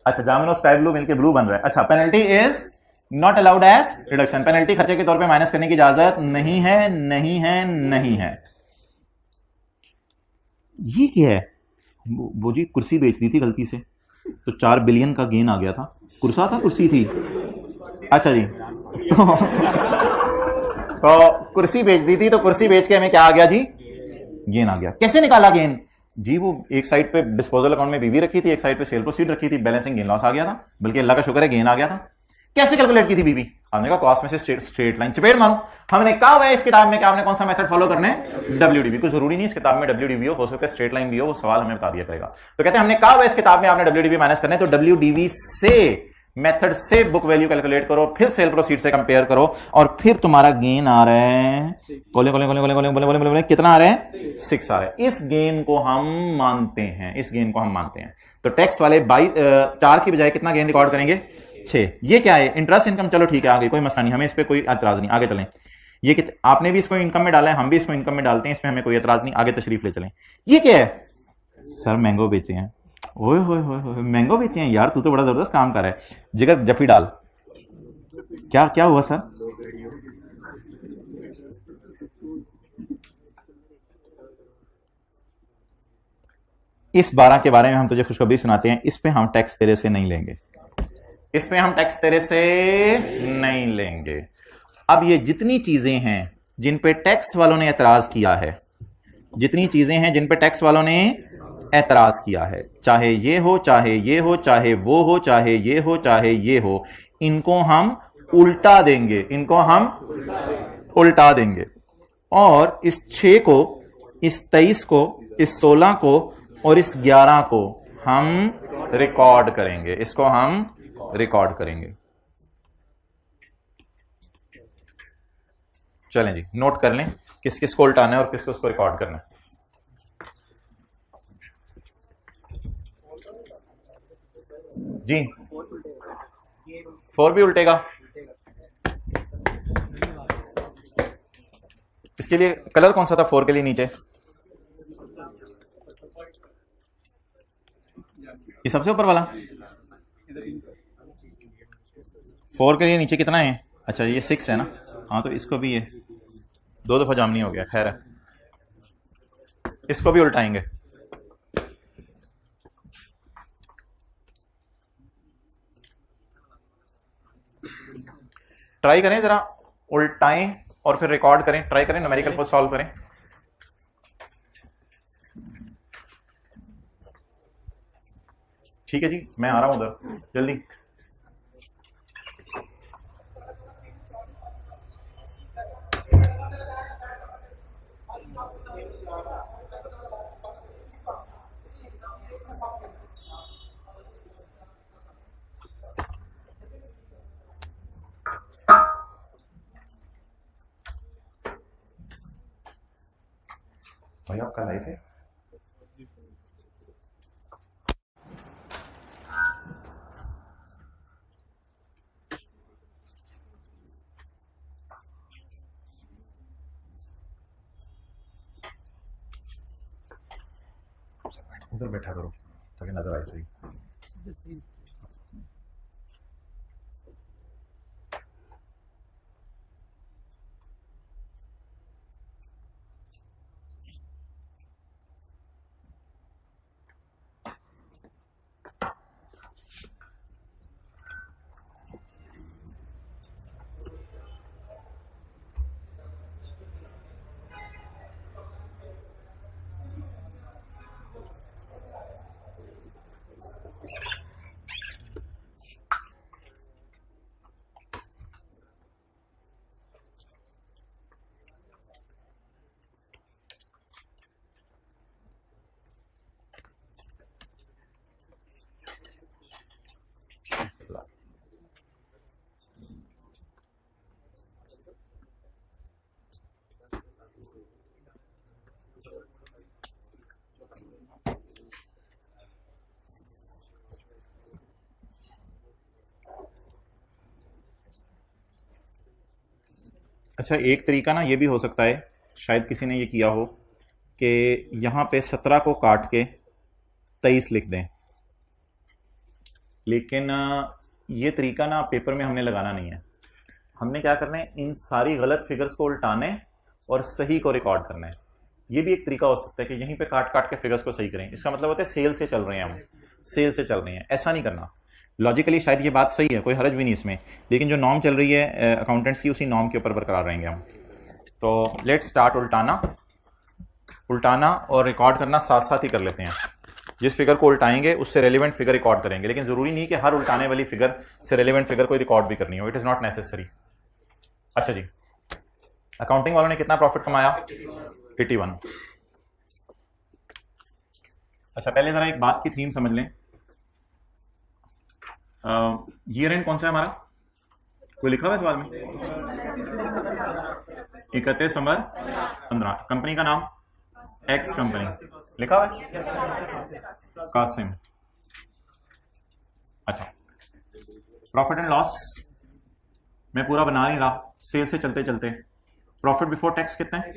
अच्छा, जामुन स्काई ब्लू मिलके ब्लू बन रहा है। अच्छा, penalty is not allowed as reduction. Penalty खर्चे के तौर पे माइनस करने की इजाजत नहीं है। ये क्या है? वो जी कुर्सी बेच दी थी गलती से, तो 4 बिलियन का गेन आ गया था। कुर्सा था, कुर्सी थी? अच्छा जी, तो कुर्सी बेच दी थी, तो कुर्सी बेच के हमें क्या आ गया जी? गेन आ गया। कैसे निकाला गेन जी? वो एक साइड पे डिस्पोजल अकाउंट में बीवी रखी थी, एक साइड पे सेल प्रोसीड रखी थी, बैलेंसिंग गेन लॉस आ गया था। बल्कि अल्लाह का शुक्र है गेन आ गया था। कैसे कैलकुलेट की थी बीबी? हमने कहा कॉस में से स्ट्रेट लाइन चपेट मारो। हमने कहा हुआ है इस किताब में कि आपने कौन सा मेथड फॉलो करना है? डब्ल्यूडीबी। कोई जरूरी नहीं इस किताब में डब्ल्यूडीबी हो सकता है स्ट्रेट लाइन भी हो, वो सवाल हमें बता दिया करेगा। तो कहते हैं हमने कहा हुआ इस किताब में आपने डब्ल्यूडीबी माइनस करना है, तो डब्ल्यूडीबी से मेथड से बुक वैल्यू कैलकुलेट करो, फिर सेल प्रोसीड से कंपेयर करो, और फिर तुम्हारा गेन आ रहा है कितना आ रहा है? 6 आ रहा है। इस गेन को हम मानते हैं, इस गेन को हम मानते हैं। तो टैक्स वाले 4 की बजाय कितना गेन रिकॉर्ड करेंगे? 6। ये क्या है? Interest income. चलो ठीक है, आगे कोई मसला नहीं, हमें इस पर कोई एतराज नहीं, आगे चलें। ये आपने भी इसको इनकम में डाला है, हम भी इसको इनकम में डालते हैं, इसमें हमें कोई एतराज नहीं, आगे तशरीफ ले चलें। ये क्या है? सर मैंगो बेचे हैं। ओए होए होए, मैंगो बेचे हैं यार, तू तो बड़ा जबरदस्त काम कर रहा है। जिगर जफी डाल। क्या क्या हुआ सर? इस 12 के बारे में हम तुझे खुशखबरी सुनाते हैं, इस पे हम टैक्स तेरे से नहीं लेंगे, इस पे हम टैक्स तेरे से नहीं लेंगे। अब ये जितनी चीजें हैं जिन पे टैक्स वालों ने एतराज किया है, जितनी चीजें हैं जिन पे टैक्स वालों ने एतराज किया है, चाहे ये हो, चाहे ये हो, चाहे वो हो, चाहे ये हो, चाहे ये हो, इनको हम उल्टा देंगे, इनको हम उल्टा देंगे। और इस 6 को, इस 23 को, इस 16 को और इस 11 को हम रिकॉर्ड करेंगे, इसको हम रिकॉर्ड करेंगे। चलें जी, नोट कर लें किस किस को उल्टाना है और किस किस को रिकॉर्ड करना है। जी 4 भी उल्टेगा। इसके लिए कलर कौन सा था 4 के लिए? नीचे ये सबसे ऊपर वाला 4 के लिए नीचे कितना है? अच्छा ये 6 है ना। हाँ तो इसको भी ये 2 दफा जामनी हो गया, खैर है, इसको भी उल्टाएंगे। ट्राई करें जरा, उल्टाएं और फिर रिकॉर्ड करें, ट्राई करें, न्यूमेरिकल को सॉल्व करें। ठीक है जी, मैं आ रहा हूं उधर जल्दी। भाई आप कल आए थे? उधर बैठा करो ताकि नजर आए सही। अच्छा एक तरीका ना ये भी हो सकता है, शायद किसी ने ये किया हो कि यहाँ पे 17 को काट के 23 लिख दें, लेकिन ये तरीका ना पेपर में हमने लगाना नहीं है। हमने क्या करना है, इन सारी गलत फिगर्स को उल्टाने और सही को रिकॉर्ड करना है। ये भी एक तरीका हो सकता है कि यहीं पे काट काट के फिगर्स को सही करें। इसका मतलब होता है सेल से चल रहे हैं, हम सेल से चल रहे हैं, ऐसा नहीं करना। लॉजिकली शायद ये बात सही है, कोई हरज भी नहीं इसमें, लेकिन जो नॉर्म चल रही है अकाउंटेंट्स की, उसी नॉर्म के ऊपर बरकरार रहेंगे हम। तो लेट्स स्टार्ट उल्टाना और रिकॉर्ड करना साथ साथ ही कर लेते हैं। जिस फिगर को उल्टाएंगे उससे रेलिवेंट फिगर रिकॉर्ड करेंगे, लेकिन जरूरी नहीं कि हर उल्टाने वाली फिगर से रेलिवेंट फिगर को रिकॉर्ड भी करनी हो, इट इज नॉट नेसेसरी। अच्छा जी, अकाउंटिंग वालों ने कितना प्रॉफिट कमाया? 81। अच्छा, पहले जरा एक बात की थीम समझ लें। ईयर एंड कौन सा है हमारा? कोई लिखा हुआ है सवाल में? 31 दिसंबर 15। कंपनी का नाम? X company. लिखा हुआ है? कासिम। अच्छा, प्रॉफिट एंड लॉस मैं पूरा बना नहीं रहा, सेल से चलते चलते प्रॉफिट बिफोर टैक्स कितना है?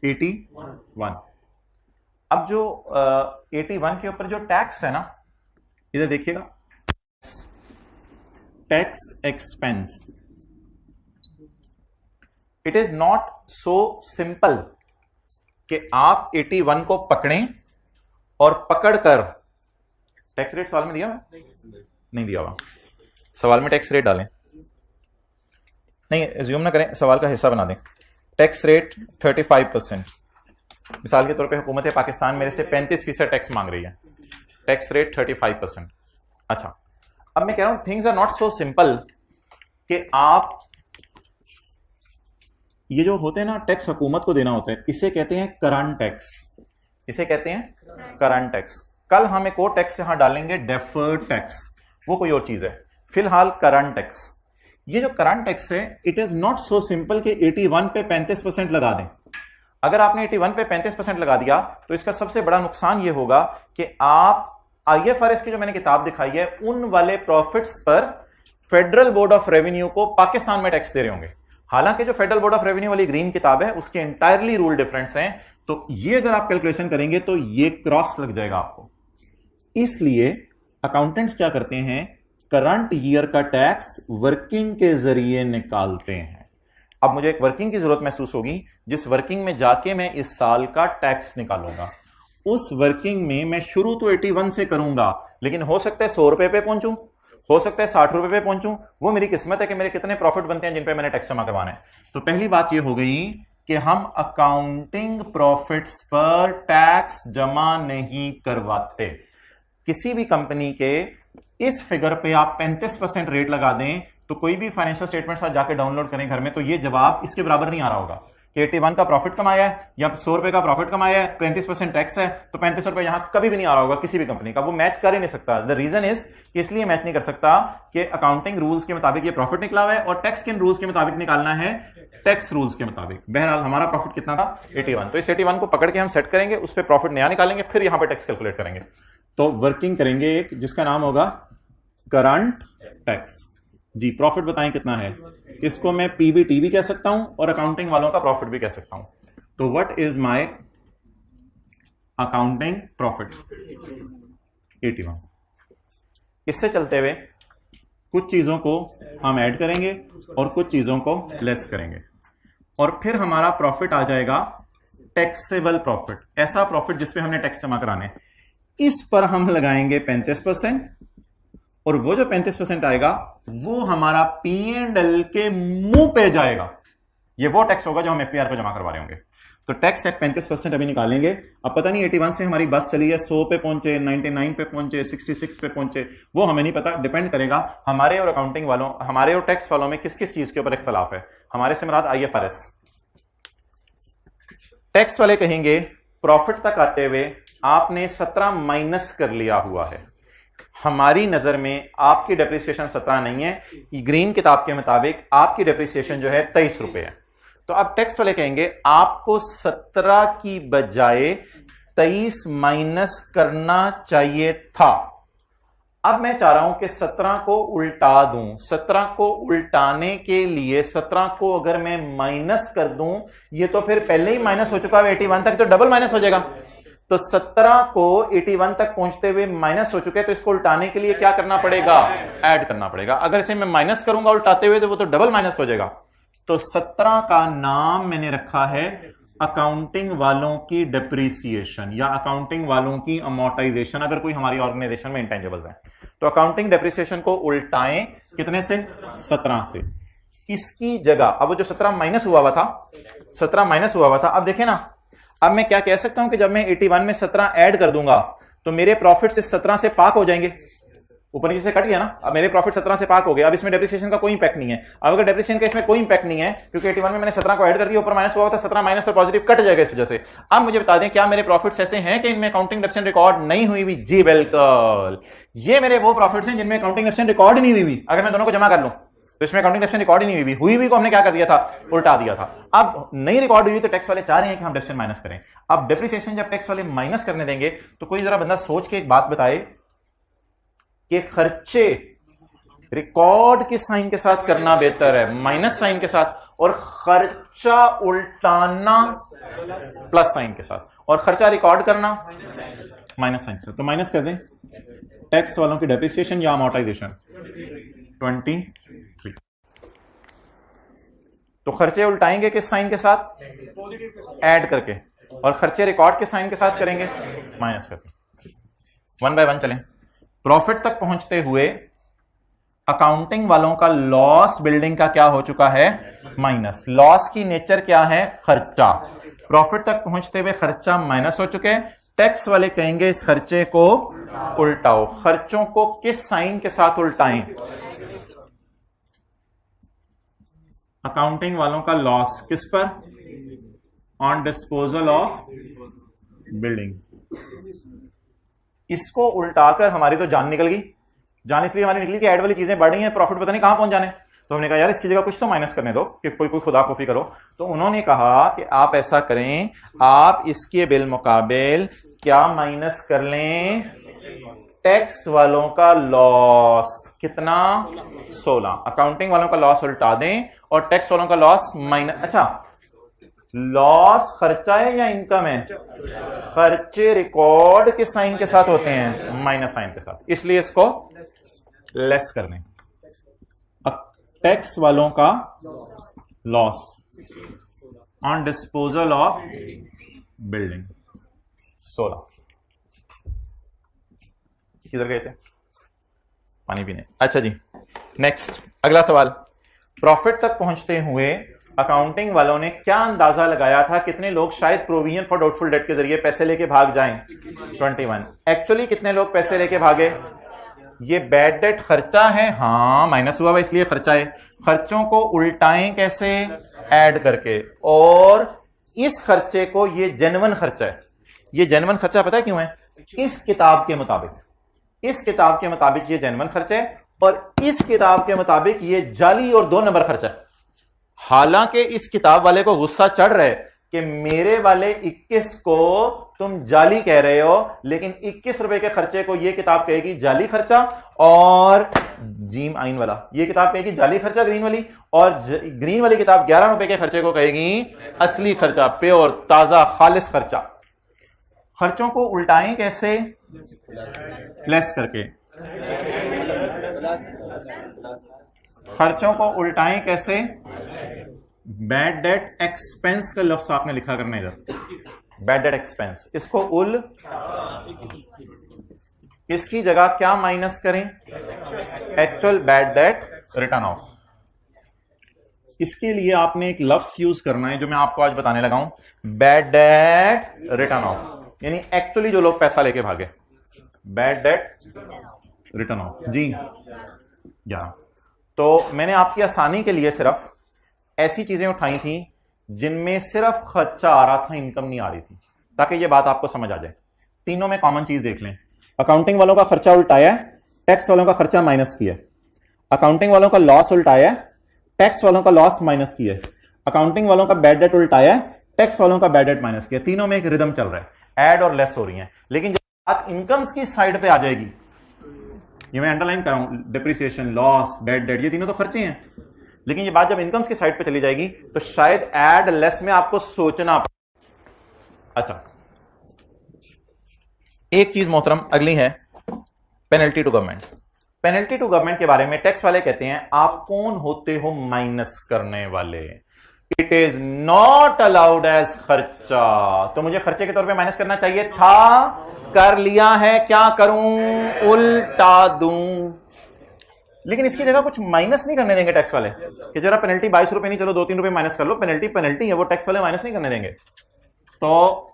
81। अब जो 81 के ऊपर जो टैक्स है ना, इधर देखिएगा, tax expense, it is not so simple कि आप 81 को पकड़ें और पकड़कर टैक्स रेट सवाल में दिया हुआ? नहीं दिया हुआ। सवाल में टैक्स रेट डालें, नहीं एज्यूम ना करें, सवाल का हिस्सा बना दें। Tax rate 35%। मिसाल के तौर पे हुकूमत पाकिस्तान मेरे से 35% टैक्स मांग रही है, टैक्स रेट 35%। अच्छा, अब मैं कह रहा हूं things are not so simple कि आप ये जो होते हैं ना टैक्स हुकूमत को देना होता है, इसे कहते हैं करंट टैक्स, इसे कहते हैं करंट टैक्स। कल हम एक और टैक्स यहां डालेंगे, डेफर्ड टैक्स, वो कोई और चीज है। फिलहाल करंट टैक्स, ये जो करंट टैक्स है it is not so simple कि 81 पे 35% लगा दें। अगर आपने 81 पे 35% लगा दिया तो इसका सबसे बड़ा नुकसान यह होगा कि आप IFRS की जो मैंने किताब दिखाई है उन वाले प्रॉफिट्स पर फेडरल बोर्ड ऑफ रेवेन्यू को पाकिस्तान में टैक्स दे रहे होंगे। हालांकि जो फेडरल बोर्ड ऑफ रेवेन्यू वाली ग्रीन किताब है उसके एंटायरली रूल डिफरेंस हैं, तो ये अगर आप कैलकुलेशन करेंगे तो ये क्रॉस लग जाएगा आपको। इसलिए अकाउंटेंट्स क्या करते हैं, करंट ईयर का टैक्स वर्किंग के जरिए निकालते हैं। अब मुझे एक वर्किंग की जरूरत महसूस होगी, जिस वर्किंग में जाके मैं इस साल का टैक्स निकालूंगा। उस वर्किंग में मैं शुरू तो 81 से करूंगा, लेकिन हो सकता है 100 रुपए पे पहुंचूं, हो सकता है 60 रुपए पे पहुंचूं, वो मेरी किस्मत है कि मेरे कितने प्रॉफिट बनते हैं जिन पे मैंने टैक्स जमा करवाना है। तो पहली बात ये हो गई कि हम अकाउंटिंग प्रॉफिट्स पर टैक्स जमा नहीं करवाते। किसी भी कंपनी के इस फिगर पे आप 35% रेट लगा दें तो कोई भी फाइनेंशियल स्टेटमेंट्स आप जाके डाउनलोड करें घर में, तो ये जवाब इसके बराबर नहीं आ रहा होगा कि 81 का प्रॉफिट कमाया है या 100 रुपए का प्रॉफिट कमाया है, 35% टैक्स है, तो 35 रुपए यहां कभी भी नहीं आ रहा होगा किसी भी कंपनी का। वो मैच कर ही नहीं सकता। द रीजन इज कि इसलिए मैच नहीं कर सकता कि अकाउंटिंग रूल्स के मुताबिक ये प्रॉफिट निकला हुआ है और टैक्स किन रूल्स के मुताबिक निकालना है, टैक्स रूल्स के मुताबिक। बहरहाल हमारा प्रॉफिट कितना था? 81। तो इस 81 को पकड़ के हम सेट करेंगे, उस पर प्रॉफिट नया निकालेंगे, फिर यहां पर टैक्स कैलकुलेट करेंगे। तो वर्किंग करेंगे एक जिसका नाम होगा करंट टैक्स। जी, प्रॉफिट बताएं कितना है? इसको मैं PBT भी कह सकता हूं और अकाउंटिंग वालों का प्रॉफिट भी कह सकता हूं। तो what is my accounting profit? 81। इससे चलते हुए कुछ चीजों को हम ऐड करेंगे और कुछ चीजों को लेस करेंगे और फिर हमारा प्रॉफिट आ जाएगा टैक्सेबल प्रॉफिट, ऐसा प्रॉफिट जिसपे हमने टैक्स जमा कराने। इस पर हम लगाएंगे 35% और वो जो 35% आएगा वो हमारा P&L के मुंह पे जाएगा। ये वो टैक्स होगा जो हम FPR पे जमा करवा रहे होंगे। तो टैक्स एट 35% अभी निकालेंगे। अब पता नहीं 81 से हमारी बस चली है 100 पे पहुंचे, 99 पे पहुंचे, 66 पे पहुंचे, वो हमें नहीं पता। डिपेंड करेगा हमारे और अकाउंटिंग वालों, हमारे और टैक्स वालों में किस किस चीज के ऊपर इख्तलाफ है। हमारे से मुराद IFRS। टैक्स वाले कहेंगे प्रॉफिट तक आते हुए आपने 17 माइनस कर लिया हुआ है। हमारी नजर में आपकी डेप्रिसिएशन 17 नहीं है, ग्रीन किताब के मुताबिक आपकी डेप्रिसिएशन जो है 23 रुपए है। तो अब टैक्स वाले कहेंगे आपको 17 की बजाय 23 माइनस करना चाहिए था। अब मैं चाह रहा हूं कि 17 को उल्टा दूं। 17 को उल्टाने के लिए 17 को अगर मैं माइनस कर दूं, ये तो फिर पहले ही माइनस हो चुका है 81 तक, तो डबल माइनस हो जाएगा। तो 17 को 81 तक पहुंचते हुए माइनस हो चुके हैं, तो इसको उल्टाने के लिए क्या करना पड़ेगा? ऐड करना पड़ेगा। अगर इसे मैं माइनस करूंगा उल्टाते हुए तो वो तो डबल माइनस हो जाएगा। तो 17 का नाम मैंने रखा है अकाउंटिंग वालों की डेप्रिसिएशन या अकाउंटिंग वालों की अमोर्टाइजेशन, अगर कोई हमारी ऑर्गेनाइजेशन में इंटेंजिबल्स हैं। तो अकाउंटिंग डेप्रिसिएशन को उल्टाएं कितने से? 17 से। इसकी जगह अब वो जो 17 माइनस हुआ हुआ था, 17 माइनस हुआ हुआ था, अब देखें ना, अब मैं क्या कह सकता हूं कि जब मैं 81 में 17 ऐड कर दूंगा तो मेरे प्रॉफिट से 17 से पाक हो जाएंगे, ऊपर नीचे से कट गया ना। अब मेरे प्रॉफिट 17 से पाक हो गया, अब इसमें डेप्रिसिएशन का कोई इंपैक्ट नहीं है। अब अगर डेप्रिसिएशन का इसमें कोई इंपैक्ट नहीं है क्योंकि 81 में मैंने 17 को ऐड कर दिया, ऊपर माइनस हुआ, तो 17 माइनस और पॉजिटिव कट जाएगा इस वजह से। अब मुझे बता दें क्या मेरे प्रॉफिट्स ऐसे हैं कि इनमें अकाउंटिंग डेप्रिसिएशन रिकॉर्ड नहीं हुई हुई? जी बिल्कुल, ये मेरे वो प्रॉफिट्स हैं जिनमें अकाउंटिंग डेप्रिसिएशन रिकॉर्ड ही नहीं हुई हुई। अगर मैं दोनों को जमा कर लूं तो इसमें अकाउंटिंग डेप्रिसिएशन रिकॉर्ड ही नहीं हुई को हमने क्या कर दिया था? उल्टा दिया था। अब नहीं रिकॉर्ड हुई तो टैक्स वाले चाह रहे हैं कि हम डेप्रिसिएशन माइनस करें। अब डेप्रिसिएशन जब टैक्स वाले माइनस करने देंगे तो कोई जरा बंदा सोच के एक बात बताए कि खर्चे रिकॉर्ड के साइन के साथ करना बेहतर है, माइनस साइन के साथ, और खर्चा उल्टाना प्लस साइन के साथ, और खर्चा रिकॉर्ड करना माइनस साइन के साथ? तो माइनस कर दें टैक्स वालों की डेप्रिसिएशन या अमोर्टाइजेशन 23। तो खर्चे उल्टाएंगे किस साइन के साथ? ऐड करके, और खर्चे रिकॉर्ड के साइन के साथ करेंगे माइनस करके। 1 बाय 1 चलें। प्रॉफिट तक पहुंचते हुए अकाउंटिंग वालों का लॉस बिल्डिंग का क्या हो चुका है? माइनस। लॉस की नेचर क्या है? खर्चा। प्रॉफिट तक पहुंचते हुए खर्चा माइनस हो चुके हैं। टैक्स वाले कहेंगे इस खर्चे को उल्टाओ। खर्चों को किस साइन के साथ उल्टाएं? अकाउंटिंग वालों का लॉस किस पर? On disposal of building. इसको उल्टाकर हमारी तो जान निकल गई। जान इसलिए हमारी निकली कि ऐड वाली चीजें बढ़ रही हैं, प्रॉफिट पता नहीं कहां पहुंच जाने। तो हमने कहा यार इसकी जगह कुछ तो माइनस करने दो कि कोई खुदा खोफी करो। तो उन्होंने कहा कि आप ऐसा करें, आप इसके बिल मुकाबिल क्या माइनस कर लें? टैक्स वालों का लॉस। कितना? 16। अकाउंटिंग वालों का लॉस उल्टा दें और टैक्स वालों का लॉस माइनस। अच्छा, लॉस खर्चा है या इनकम है? खर्चे रिकॉर्ड के साइन के साथ होते हैं, माइनस साइन के साथ, इसलिए इसको लेस कर दें। टैक्स वालों का loss on disposal of building 16। किधर गए थे? पानी पीने। अच्छा जी, नेक्स्ट अगला सवाल। प्रॉफिट तक पहुंचते हुए अकाउंटिंग वालों ने क्या अंदाजा लगाया था कितने लोग शायद प्रोविजन फॉर डाउटफुल डेट के जरिए पैसे लेके भाग जाएं? 21। एक्चुअली कितने लोग पैसे लेके भागे? ये बैड डेट खर्चा है, हाँ माइनस हुआ इसलिए खर्चा है। खर्चों को उल्टाएं कैसे? ऐड करके। और इस खर्चे को, ये जेन्युइन खर्चा है। ये जेन्युइन खर्चा पता है क्यों है? इस किताब के मुताबिक, इस किताब के मुताबिक ये जेन्युइन खर्चा है, और इस किताब के मुताबिक ये जाली और 2 नंबर खर्चा है। हालांकि इस किताब वाले को गुस्सा चढ़ रहा है कि मेरे वाले 21 को तुम जाली कह रहे हो, लेकिन 21 रुपए के खर्चे को ये किताब कहेगी जाली खर्चा, और जीम आइन वाला ये किताब कहेगी जाली खर्चा ग्रीन वाली, और ग्रीन वाली किताब 11 रुपए के खर्चे को कहेगी असली खर्चा, प्योर ताजा खालिस खर्चा। खर्चों को उल्टाएं कैसे? लेस करके। खर्चों को उल्टाएं कैसे? बैड डेट एक्सपेंस का लफ्ज आपने लिखा करना इधर, बैड डेट एक्सपेंस। इसको इसकी जगह क्या माइनस करें? Actual bad debt return of. इसके लिए आपने एक लफ्ज यूज करना है जो मैं आपको आज बताने लगा हूं, बैड डेट रिटर्न ऑफ, यानी एक्चुअली जो लोग पैसा लेके भागे, बैड डेट रिटर्न ऑफ। जी या तो मैंने आपकी आसानी के लिए सिर्फ ऐसी चीजें उठाई थी जिनमें सिर्फ खर्चा आ रहा था, इनकम नहीं आ रही थी, ताकि ये बात आपको समझ आ जाए। तीनों में कॉमन चीज देख लें। अकाउंटिंग वालों का खर्चा उल्टाया, टैक्स वालों का खर्चा माइनस किया। अकाउंटिंग वालों का लॉस उल्टाया, टैक्स वालों का लॉस माइनस किया। अकाउंटिंग वालों का बैड डेट उल्टाया, टैक्स वालों का बैड डेट माइनस किया। तीनों में एक रिदम चल रहा है, ऐड और लेस हो रही है। लेकिन जब बात इनकम्स की साइड पे आ जाएगी, ये मैं अंडरलाइन कर रहा हूं, डिप्रिसिएशन, लॉस, बैड डेट, ये तीनों तो खर्चे हैं, लेकिन ये बात जब इनकम्स की साइड पे चली जाएगी तो शायद ऐड लेस में आपको सोचना। अच्छा, एक चीज मोहतरम अगली है, penalty to government. Penalty to government के बारे में टैक्स वाले कहते हैं आप कौन होते हो माइनस करने वाले? It is not allowed as खर्चा। तो मुझे खर्चे के तौर पे माइनस करना चाहिए था, कर लिया है, क्या करूं? उल्टा दूं। लेकिन इसकी जगह कुछ माइनस नहीं करने देंगे टैक्स वाले कि जरा पेनल्टी 22 रुपए नहीं, चलो 2-3 रुपए माइनस कर लो, पेनल्टी है, वो टैक्स वाले माइनस नहीं करने देंगे। तो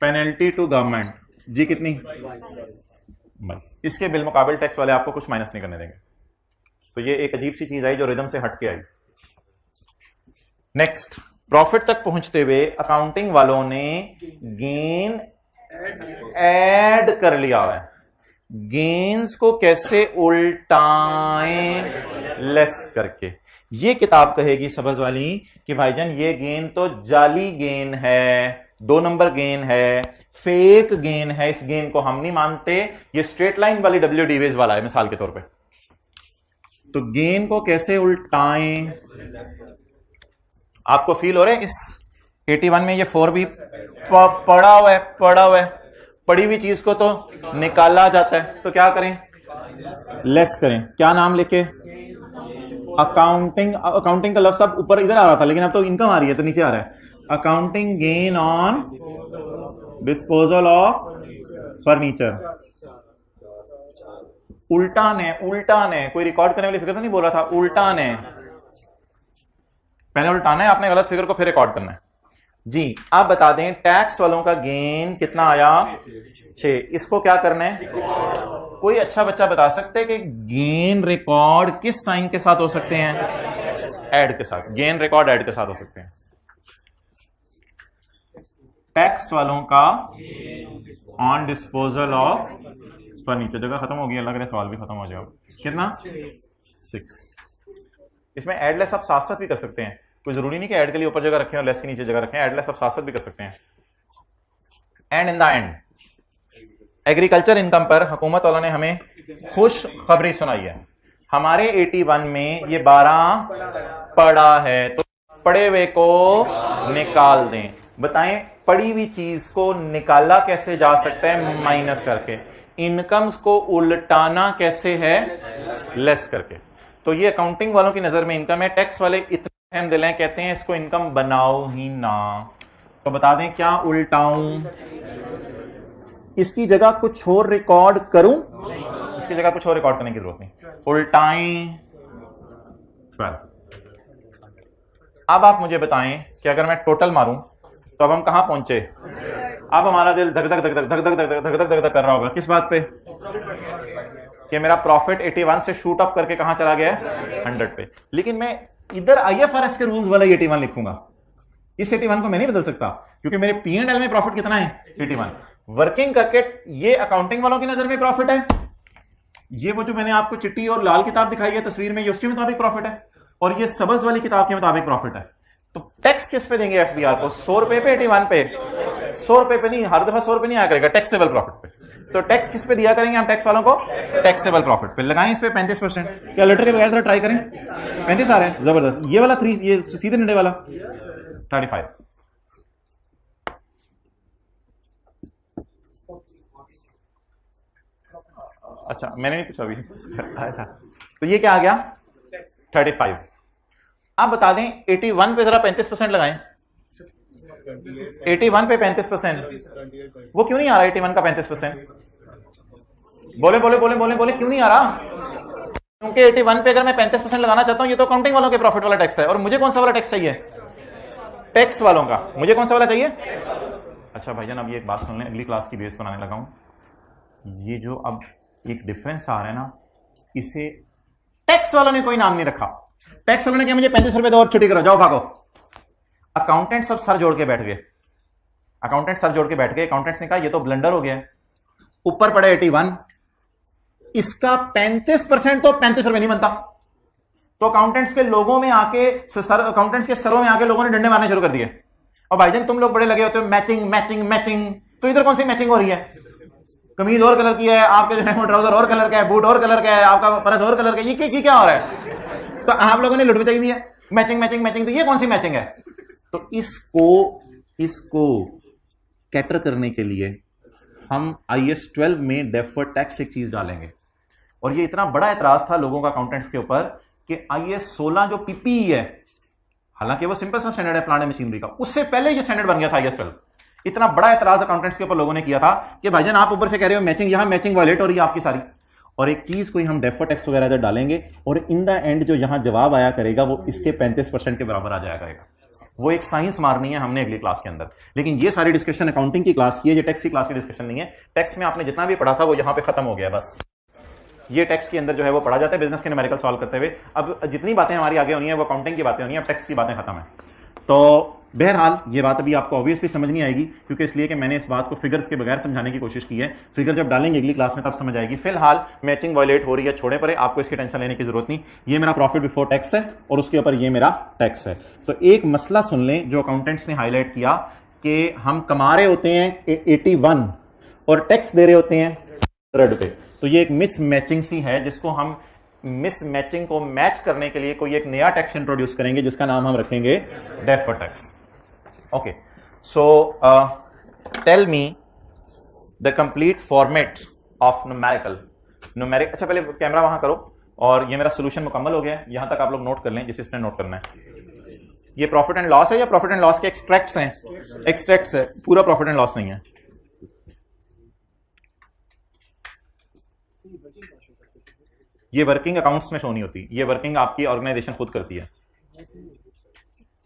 पेनल्टी टू गवर्नमेंट जी कितनी, बस इसके बिलमुकाबिल टैक्स वाले आपको कुछ माइनस नहीं करने देंगे। तो ये एक अजीब सी चीज आई जो रिदम से हट के आई। नेक्स्ट, प्रॉफिट तक पहुंचते हुए अकाउंटिंग वालों ने गेन ऐड कर लिया है। गेन्स को कैसे उल्टाएं, लेस करके। ये किताब कहेगी सबज वाली कि भाईजान ये गेन तो जाली गेन है, 2 नंबर गेन है, फेक गेन है, इस गेन को हम नहीं मानते, ये स्ट्रेट लाइन वाली डब्ल्यू डीवेज वाला है मिसाल के तौर पे। तो गेन को कैसे उल्टाएं, आपको फील हो रहा है इस 81 में ये 4 भी पड़ा हुआ है, पड़ी हुई चीज को तो निकाला जाता है, तो क्या करें, लेस करें। क्या नाम लिखे, अकाउंटिंग का लफ्ज सब ऊपर इधर आ रहा था, लेकिन अब तो इनकम आ रही है तो नीचे आ रहा है। Accounting gain on disposal of furniture. उल्टा ने कोई रिकॉर्ड करने वाली फिगर तो नहीं बोल रहा था, उल्टा ने पहले उल्टाना है आपने गलत फिगर को, फिर रिकॉर्ड करना है जी। आप बता दें टैक्स वालों का गेन कितना आया, 6। इसको क्या करना है, कोई अच्छा बच्चा बता सकते हैं कि गेन रिकॉर्ड किस साइन के साथ हो सकते हैं, ऐड के साथ। गेन रिकॉर्ड ऐड के साथ हो सकते हैं। टैक्स वालों का ऑन डिस्पोजल ऑफ फर्नीचर, जगह खत्म होगी, अल्लाह करे सवाल भी खत्म हो जाएगा। कितना, 6। इसमें ऐड लेस आप साथ साथ भी कर सकते हैं, कोई जरूरी नहीं कि ऐड के लिए ऊपर जगह रखें और लेस के नीचे जगह रखें, ऐड लेस आप साथ साथ भी कर सकते हैं। And in the end agriculture income पर हुकूमत वालों ने हमें खुश खबरी सुनाई है। हमारे 81 में ये 12 पड़ा है, तो पड़े हुए को निकाल दें। बताएं पड़ी हुई चीज को निकाला कैसे जा सकता है, माइनस करके। इनकम्स को उल्टाना कैसे है, लेस करके। तो ये अकाउंटिंग वालों की नजर में इनकम है, टैक्स वाले इतने अहम दिल हैं, कहते हैं इसको इनकम बनाओ ही ना। तो बता दें क्या उल्टाऊं, इसकी जगह कुछ और रिकॉर्ड करूं, इसकी जगह कुछ और रिकॉर्ड करने की जरूरत नहीं, उल्टाएं 12। अब आप मुझे बताएं कि अगर मैं टोटल मारूं तो अब हम कहां पहुंचे। अब हमारा दिल धक धक धक धक धक धक धक धक धक धक कर रहा होगा, किस बात पे कि मेरा प्रॉफिट 81 से शूट अप करके कहां चला गया है, 100 पे। लेकिन मैं इधर आईएफआरएस के रूल्स वाला 81 लिखूंगा, इस 81 को मैं नहीं बदल सकता क्योंकि मेरे P&L में प्रॉफिट कितना है, 81। वर्किंग करके ये अकाउंटिंग वालों की नजर में प्रॉफिट है, ये वो जो मैंने आपको चिट्टी और लाल किताब दिखाई है तस्वीर में, ये उसके मुताबिक प्रॉफिट है, और ये सबज वाली किताब के मुताबिक प्रॉफिट है। तो टैक्स किस पे देंगे एफबीआर को, 100 रुपए पे, 81 पे। 100 रुपए पे नहीं, हर दफा 100 रुपए नहीं आया करेगा, टैक्सेबल प्रॉफिट पे। तो टैक्स किस पे दिया करेंगे हम टैक्स वालों को, टैक्सेबल प्रॉफिट पे। लगाएं इस पे 35%। क्या लेटर के बगैर जरा ट्राई करें, 35 आ रहे हैं, जबरदस्त। ये वाला 3, ये सीधे डंडे वाला 35। अच्छा मैंने नहीं पूछा अभी। तो ये क्या आ गया, 35। आप बता दें 81 पे जरा 35% लगाएं, 81 पे 35%, वो क्यों नहीं आ रहा 81 का 35%, बोले बोले बोले बोले बोले क्यों नहीं आ रहा, क्योंकि 81 पे अगर मैं 35% लगाना चाहता हूं, ये तो अकाउंटिंग वालों के प्रॉफिट वाला टैक्स है, और मुझे कौन सा वाला टैक्स चाहिए, टैक्स वालों का। मुझे कौन सा वाला चाहिए। अच्छा भाईजान अब ये एक बात सुन लें, अगली क्लास की बेस बनाने लगा हूं, ये जो अब एक डिफरेंस आ रहा है ना, इसे टैक्स वालों ने कोई नाम नहीं रखा। टैक्स वालों ने कहा मुझे 35 रुपए दो और छुट्टी करो, जाओ भागो। अकाउंटेंट सब सर जोड़ के बैठ गए, अकाउंटेंट्स ने कहा ये तो ब्लंडर हो गया है, ऊपर पड़े 81, इसका 35% तो 35 रुपए नहीं बनता। तो अकाउंटेंट्स के लोगों में आके अकाउंटेंट्स के सरों में आके लोगों ने डंडे मारने शुरू कर दिए। और भाईजान तुम लोग बड़े लगे होते हो मैचिंग मैचिंग मैचिंग, तो इधर कौन सी मैचिंग हो रही है, कमीज और कलर की है, आपके जो है ट्राउजर और कलर का है, बूट और कलर का है, आपका पर्स और कलर का है, ये क्या हो रहा है। तो आप लोगों ने लुट बचाई हुई है, मैचिंग मैचिंग मैचिंग, तो ये कौन सी मैचिंग है। तो इसको कैटर करने के लिए हम IAS 12 में डेफर्ड टैक्स एक चीज डालेंगे। और ये इतना बड़ा एतराज था लोगों का अकाउंटेंट्स के ऊपर कि IAS 16 जो PPE है, हालांकि वो सिंपल सा स्टैंडर्ड है प्लांट मशीनरी का, उससे पहले ये स्टैंडर्ड बन गया था IAS 12। इतना बड़ा एतराज अकाउंटेंट्स के ऊपर लोगों ने किया था कि भाईजान आप ऊपर से कह रहे हो मैचिंग, यहां मैचिंग वायलेट हो रही है आपकी सारी। और एक चीज कोई हम डेफर्ड टैक्स वगैरह इधर डालेंगे और इन द एंड जो यहां जवाब आया करेगा वो इसके 35% के बराबर आ जाया करेगा। वो एक साइंस मारनी है हमने अगली क्लास के अंदर। लेकिन ये सारी डिस्कशन अकाउंटिंग की क्लास की है, ये टैक्स की क्लास की डिस्कशन नहीं है। टैक्स में आपने जितना भी पढ़ा था वो यहां पे खत्म हो गया बस। ये टैक्स के अंदर जो है वो पढ़ा जाता है बिजनेस के न्यूमेरिकल सॉल्व करते हुए। अब जितनी बातें हमारी आगे होनी है वो अकाउंटिंग की बातें होनी है, अब टैक्स की बातें खत्म है। तो बहरहाल ये बात अभी आपको ऑब्वियसली समझ नहीं आएगी, क्योंकि इसलिए कि मैंने इस बात को फिगर्स के बगैर समझाने की कोशिश की है। फिगर जब डालेंगे अगली क्लास में तब समझ आएगी। फिलहाल मैचिंग वायलेट हो रही है, छोड़े परे, आपको इसकी टेंशन लेने की जरूरत नहीं। ये मेरा प्रॉफिट बिफोर टैक्स है और उसके ऊपर ये मेरा टैक्स है। तो एक मसला सुन लें जो अकाउंटेंट्स ने हाईलाइट किया कि हम कमा रहे होते हैं 81 और टैक्स दे रहे होते हैं 100 पे। तो ये एक मिस मैचिंग सी है, जिसको हम मिस मैचिंग को मैच करने के लिए कोई एक नया टैक्स इंट्रोड्यूस करेंगे जिसका नाम हम रखेंगे deferred tax. Okay, so tell me the complete format of numeric. अच्छा पहले कैमरा वहां करो, और ये मेरा सोल्यूशन मुकम्मल हो गया है। यहां तक आप लोग नोट कर लें जिसे इसने नोट करना है। ये प्रॉफिट एंड लॉस है या प्रॉफिट एंड लॉस के एक्सट्रैक्ट्स हैं? एक्सट्रैक्ट्स है, पूरा प्रॉफिट एंड लॉस नहीं है। ये वर्किंग अकाउंट्स में शो नहीं होती, ये वर्किंग आपकी ऑर्गेनाइजेशन खुद करती है,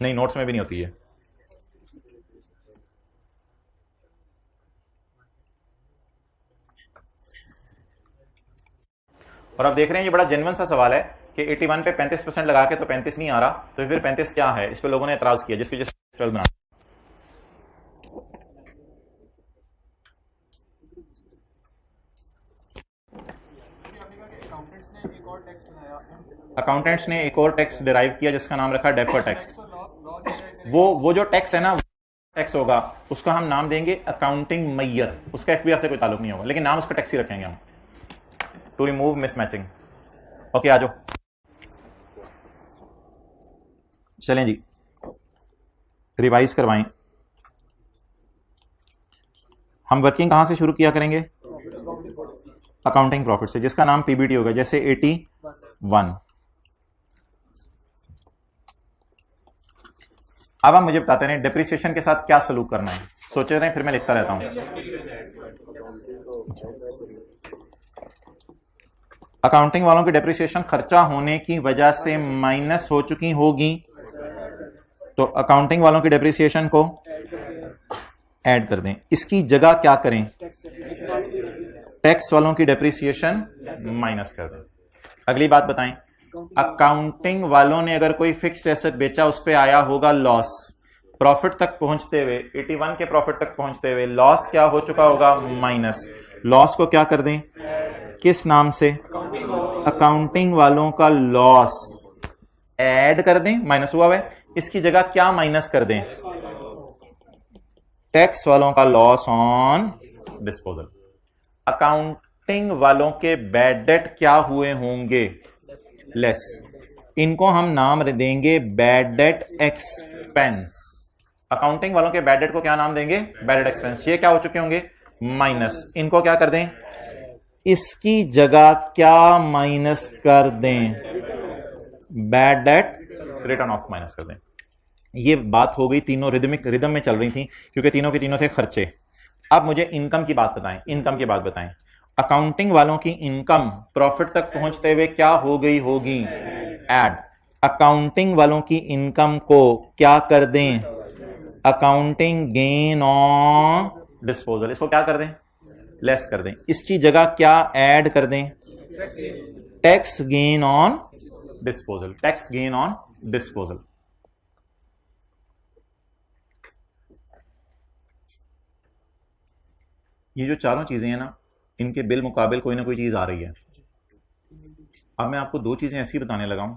नहीं नोट्स में भी नहीं होती है। और आप देख रहे हैं ये बड़ा जेन्युइन सा सवाल है कि 81 पे 35% लगा के तो 35 नहीं आ रहा, तो फिर 35 क्या है? इस पे लोगों ने एतराज किया, जिसकी वजह से 12 बना। अकाउंटेंट्स ने एक और टैक्स डिराइव किया जिसका नाम रखा डेफर्ड टैक्स। वो जो टैक्स है ना, टैक्स होगा, उसका हम नाम देंगे अकाउंटिंग मैयर। उसका एफबीआर से कोई ताल्लुक नहीं होगा, लेकिन नाम उसका टैक्स ही रखेंगे हम, टू रिमूव मिसमैचिंग। ओके, आ जाओ, चलें जी, रिवाइज करवाएं। हम वर्किंग कहां से शुरू किया करेंगे? अकाउंटिंग प्रॉफिट से, जिसका नाम पीबीटी होगा। जैसे 81। अब आप मुझे बताते रहे डिप्रिसिएशन के साथ क्या सलूक करना है, सोचे रहे, फिर मैं लिखता रहता हूं। अकाउंटिंग वालों की डिप्रिसिएशन खर्चा होने की वजह से माइनस हो चुकी होगी, तो अकाउंटिंग वालों की डिप्रिसिएशन को ऐड कर दें। इसकी जगह क्या करें? टैक्स वालों की डिप्रिसिएशन माइनस कर दें। अगली बात बताएं, अकाउंटिंग वालों ने अगर कोई फिक्स्ड एसेट बेचा, उस पे आया होगा लॉस। प्रॉफिट तक पहुंचते हुए, 81 के प्रॉफिट तक पहुंचते हुए लॉस क्या हो चुका होगा? माइनस। लॉस को क्या कर दें? किस नाम से? अकाउंटिंग वालों का लॉस ऐड कर दें, माइनस हुआ है। इसकी जगह क्या माइनस कर दें? टैक्स वालों का लॉस ऑन डिस्पोजल। अकाउंटिंग वालों के बैड डेट क्या हुए होंगे? लेस। इनको हम नाम देंगे बैड डेट एक्सपेंस। अकाउंटिंग वालों के बैड डेट को क्या नाम देंगे? Bad debt expense. ये क्या हो चुके होंगे? माइनस। इनको क्या कर दें? इसकी जगह क्या माइनस कर दें? Bad debt return of minus कर दें। ये बात हो गई, तीनों रिदम में चल रही थी, क्योंकि तीनों के तीनों थे खर्चे। अब मुझे इनकम की बात बताएं, इनकम की बात बताएं। अकाउंटिंग वालों की इनकम प्रॉफिट तक पहुंचते हुए क्या हो गई होगी? ऐड। अकाउंटिंग वालों की इनकम को क्या कर दें? Accounting gain on disposal. इसको क्या कर दें? लेस कर दें। इसकी जगह क्या ऐड कर दें? Tax gain on disposal. Tax gain on disposal. ये जो चारों चीजें हैं ना, इनके बिल मुकाबिल कोई ना कोई चीज आ रही है। अब मैं आपको दो चीजें ऐसी बताने लगा हूं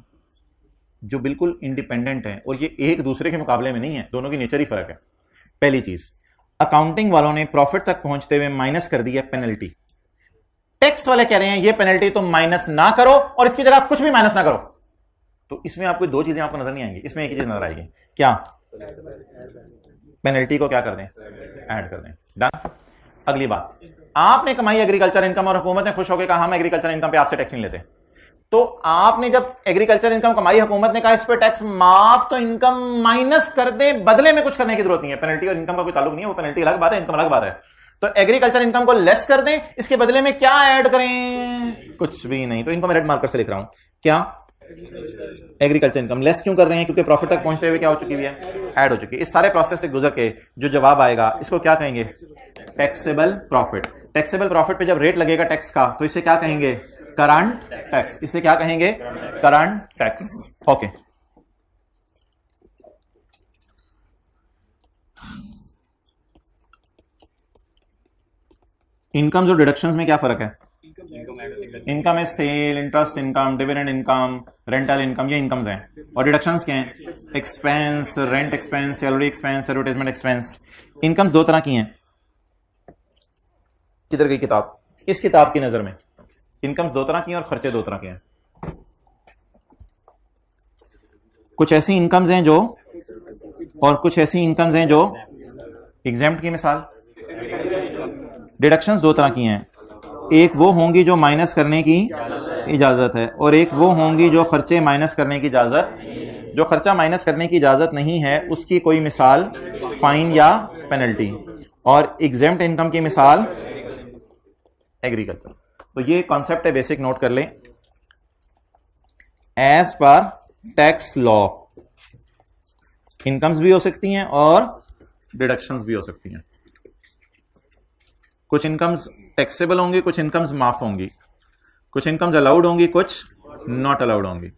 जो बिल्कुल इंडिपेंडेंट है, और ये एक दूसरे के मुकाबले में नहीं है, दोनों की नेचर ही फर्क है। पहली चीज, अकाउंटिंग वालों ने प्रॉफिट तक पहुंचते हुए माइनस कर दी है पेनल्टी। टैक्स वाले कह रहे हैं ये पेनल्टी तो माइनस ना करो और इसकी जगह कुछ भी माइनस ना करो। तो इसमें आपको दो चीजें आपको नजर नहीं आएंगी, इसमें एक ही चीज नजर आएगी। क्या? पेनल्टी को क्या कर दें? ऐड कर दें। डन। अगली बात, आपने कमाई एग्रीकल्चर इनकम और हुकूमत ने खुश होकर कहा हम एग्रीकल्चर इनकम पे आपसे टैक्स नहीं लेते। तो आपने जब एग्रीकल्चर इनकम कमाई, हुकूमत ने कहा इस पे टैक्स माफ, तो इनकम माइनस कर दे, बदले में कुछ करने की जरूरत नहीं है। पेनल्टी और इनकम का कोई ताल्लुक नहीं है, वो पेनल्टी अलग बात है, इनकम अलग बात है। तो एग्रीकल्चर इनकम को लेस कर दें, इसके बदले में क्या ऐड करें? कुछ भी नहीं। तो इनको मैं रेड मार्कर से लिख रहा हूं। क्या? Agriculture income. लेस क्यों कर रहे हैं? क्योंकि प्रॉफिट तक पहुंचते हुए क्या हो चुकी है? ऐड हो चुकी है। इस सारे प्रोसेस से गुजर के जो जवाब आएगा इसको क्या कहेंगे? Taxable profit. टैक्सेबल प्रॉफिट पे जब रेट लगेगा टैक्स का तो इसे क्या कहेंगे? Current tax. इसे क्या कहेंगे? Current tax. ओके, इनकम्स और डिडक्शंस में क्या फर्क है? इनकम है sale, interest income, dividend income, rental income, ये इनकम्स हैं। और डिडक्शंस क्या हैं? Expense, rent expense, salary expense, advertisement expense. Incomes दो तरह की हैं। किधर गई किताब? इस किताब की नजर में इनकम्स दो तरह की हैं और खर्चे दो तरह के हैं। कुछ ऐसी इनकम्स हैं जो, और कुछ ऐसी इनकम्स हैं जो एग्जेम्प्ट की मिसाल। डिडक्शंस दो तरह की हैं, एक वो होंगी जो माइनस करने की इजाजत है और एक वो होंगी जो खर्चे माइनस करने की इजाजत। जो खर्चा माइनस करने की इजाजत नहीं है उसकी कोई मिसाल फाइन या पेनल्टी, और एग्जेम्प्ट इनकम की मिसाल एग्रीकल्चर। तो ये कॉन्सेप्ट है, बेसिक नोट कर लें। As per tax law incomes भी हो सकती हैं और डिडक्शंस भी हो सकती हैं। कुछ इनकम्स टैक्सेबल होंगी, कुछ इनकम्स माफ होंगी, कुछ इनकम्स अलाउड होंगी, कुछ नॉट अलाउड होंगी।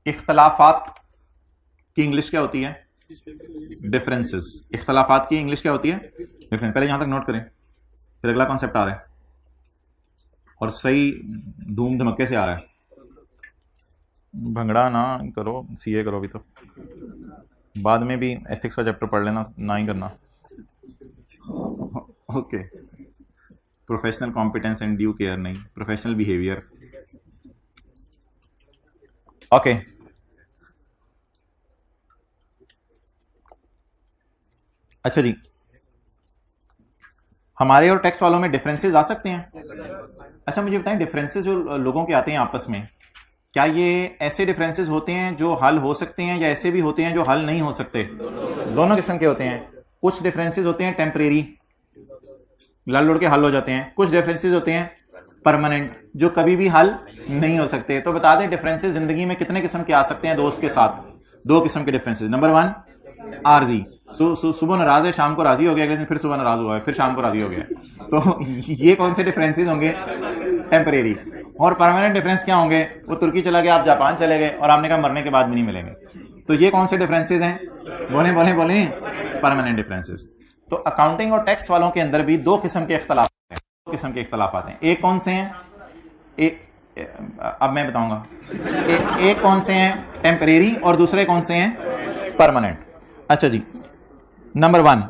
इख्तलाफात की इंग्लिश क्या होती है? डिफरेंसेस। इख्तलाफात की इंग्लिश क्या होती है? डिफरेंस। पहले यहां तक नोट करें, फिर अगला कॉन्सेप्ट आ रहा है और सही धूम धमके से आ रहा है। भंगड़ा ना करो, सीए करो। अभी तो बाद में भी एथिक्स का चैप्टर पढ़ लेना, ना ही करना। Okay, professional competence and due care नहीं, प्रोफेशनल बिहेवियर। ओके, अच्छा जी, हमारे और टैक्स वालों में डिफरेंसेस आ सकते हैं। अच्छा मुझे बताएं, डिफरेंसेस जो लोगों के आते हैं आपस में, क्या ये ऐसे डिफरेंसेस होते हैं जो हल हो सकते हैं या ऐसे भी होते हैं जो हल नहीं हो सकते? दोनों किस्म के होते हैं। कुछ डिफरेंसेस होते हैं टेम्परेरी, लड़ लुड़ के हल हो जाते हैं। कुछ डिफरेंसेस होते हैं परमानेंट, जो कभी भी हल नहीं हो सकते। तो बता दें डिफरेंसेस जिंदगी में कितने किस्म के आ सकते हैं दोस्त के साथ? दो किस्म के डिफरेंसेस। Number one, RG. सुबह नाराज है, शाम को राजी हो गया, अगले दिन फिर सुबह नाराज हुआ है, फिर शाम को राजी हो गया। तो ये कौन से डिफरेंसेस होंगे? टेम्परेरी। और परमानेंट डिफरेंस क्या होंगे? वो तुर्की चला गया, आप जापान चले गए और आपने कहा मरने के बाद भी नहीं मिलेंगे। तो ये कौन से डिफरेंसेस हैं? बोले बोले बोले, परमानेंट डिफरेंसेस। तो अकाउंटिंग और टैक्स वालों के अंदर भी दो किस्म के इख्तलाफ हैं। दो किस्म के इख्तलाफ आते हैं। एक कौन से हैं? अब मैं बताऊंगा। एक कौन से हैं? टेम्परेरी, और दूसरे कौन से हैं? परमानेंट। अच्छा जी, नंबर वन,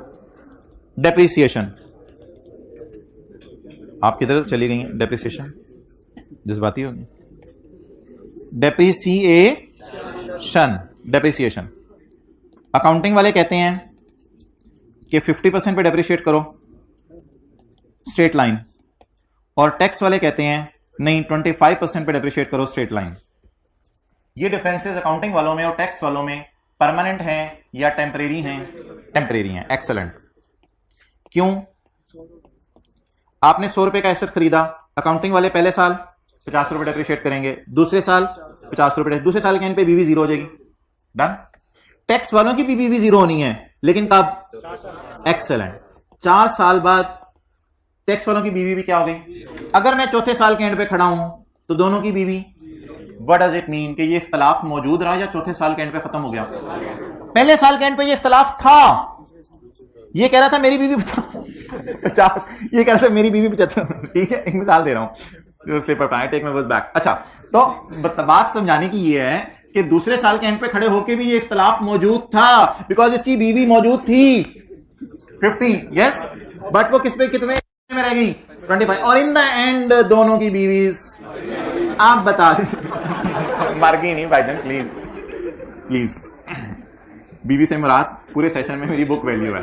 डेप्रिसिएशन। आप किधर चली गई हैं? डेप्रिसिएशन जज्बाती होगी। Depreciation, depreciation. अकाउंटिंग वाले कहते हैं कि 50% पे डेप्रिशिएट करो, स्ट्रेट लाइन, और टैक्स वाले कहते हैं नहीं 25% पे डेप्रिशिएट करो, स्ट्रेट लाइन। ये डिफरेंसेस अकाउंटिंग वालों में और टैक्स वालों में परमानेंट हैं या टेम्परेरी हैं? टेम्परेरी हैं। एक्सेलेंट। क्यों? आपने 100 रुपए का एसेट खरीदा, अकाउंटिंग वाले पहले साल 50 रुपए डेप्रिशिएट करेंगे, दूसरे साल 50 रुपए, दूसरे साल के एंड पे बीवी जीरो हो जाएगी। डन। टैक्स वालों की भी बीवी जीरो होनी है, लेकिन कब? एक्सेलेंट। 4 साल बाद टैक्स वालों की बीवी भी क्या हो गई? अगर मैं चौथे साल के एंड पे खड़ा हूं तो दोनों की बीवी, व्हाट डज इट मीन कि ये इख्तलाफ मौजूद रहा या चौथे साल के एंड पे खत्म हो गया? पहले साल के एंड पे ये इख्तलाफ था। ये कह रहा था मेरी बीवी 50, ये कह रहा था मेरी बीवी 75। ठीक है, एक मिसाल दे रहा हूं, slip of take my words back. अच्छा, तो बात समझाने की ये है कि दूसरे साल के एंड पे खड़े होके भी ये इख्तलाफ मौजूद था, बिकॉज इसकी बीवी मौजूद थी 15, यस, बट वो किस पे कितने में रह गई? 25, और इन द एंड दोनों की बीवीज, आप बता दें। मार गई नहीं भाई, प्लीज प्लीज। बीवी से मुराद पूरे सेशन में मेरी बुक वैल्यू है।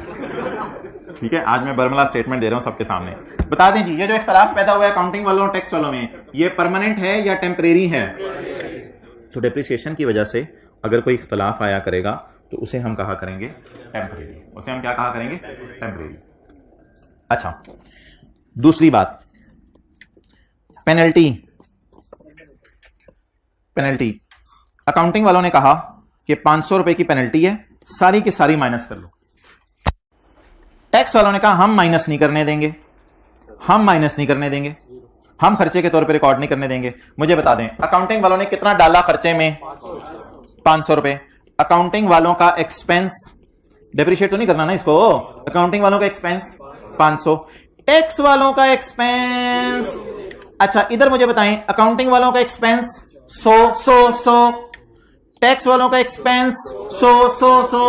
ठीक है, आज मैं बर्मला स्टेटमेंट दे रहा हूं सबके सामने। बता दें जी, ये जो इख्तलाफ पैदा हुआ है अकाउंटिंग वालों और टैक्स वालों में, ये परमानेंट है या टेम्परेरी है? तो डेप्रिसिएशन की वजह से अगर कोई इख्तलाफ आया करेगा तो उसे हम कहा करेंगे टेम्परेरी। उसे हम क्या कहा करेंगे? टेम्परेरी। अच्छा, दूसरी बात, पेनल्टी। पेनल्टी अकाउंटिंग वालों ने कहा कि 500 रुपए की पेनल्टी है, सारी की सारी माइनस कर लो। टैक्स वालों ने कहा हम माइनस नहीं करने देंगे, हम माइनस नहीं करने देंगे, हम खर्चे के तौर पे रिकॉर्ड नहीं करने देंगे। मुझे बता दें अकाउंटिंग वालों ने कितना डाला खर्चे में? 500 रुपए। अकाउंटिंग वालों का एक्सपेंस, डेप्रिशिएट तो नहीं करना ना इसको, अकाउंटिंग वालों का एक्सपेंस 500, टैक्स वालों का एक्सपेंस, अच्छा इधर मुझे बताएं, अकाउंटिंग वालों का एक्सपेंस 100, टैक्स वालों का एक्सपेंस 100,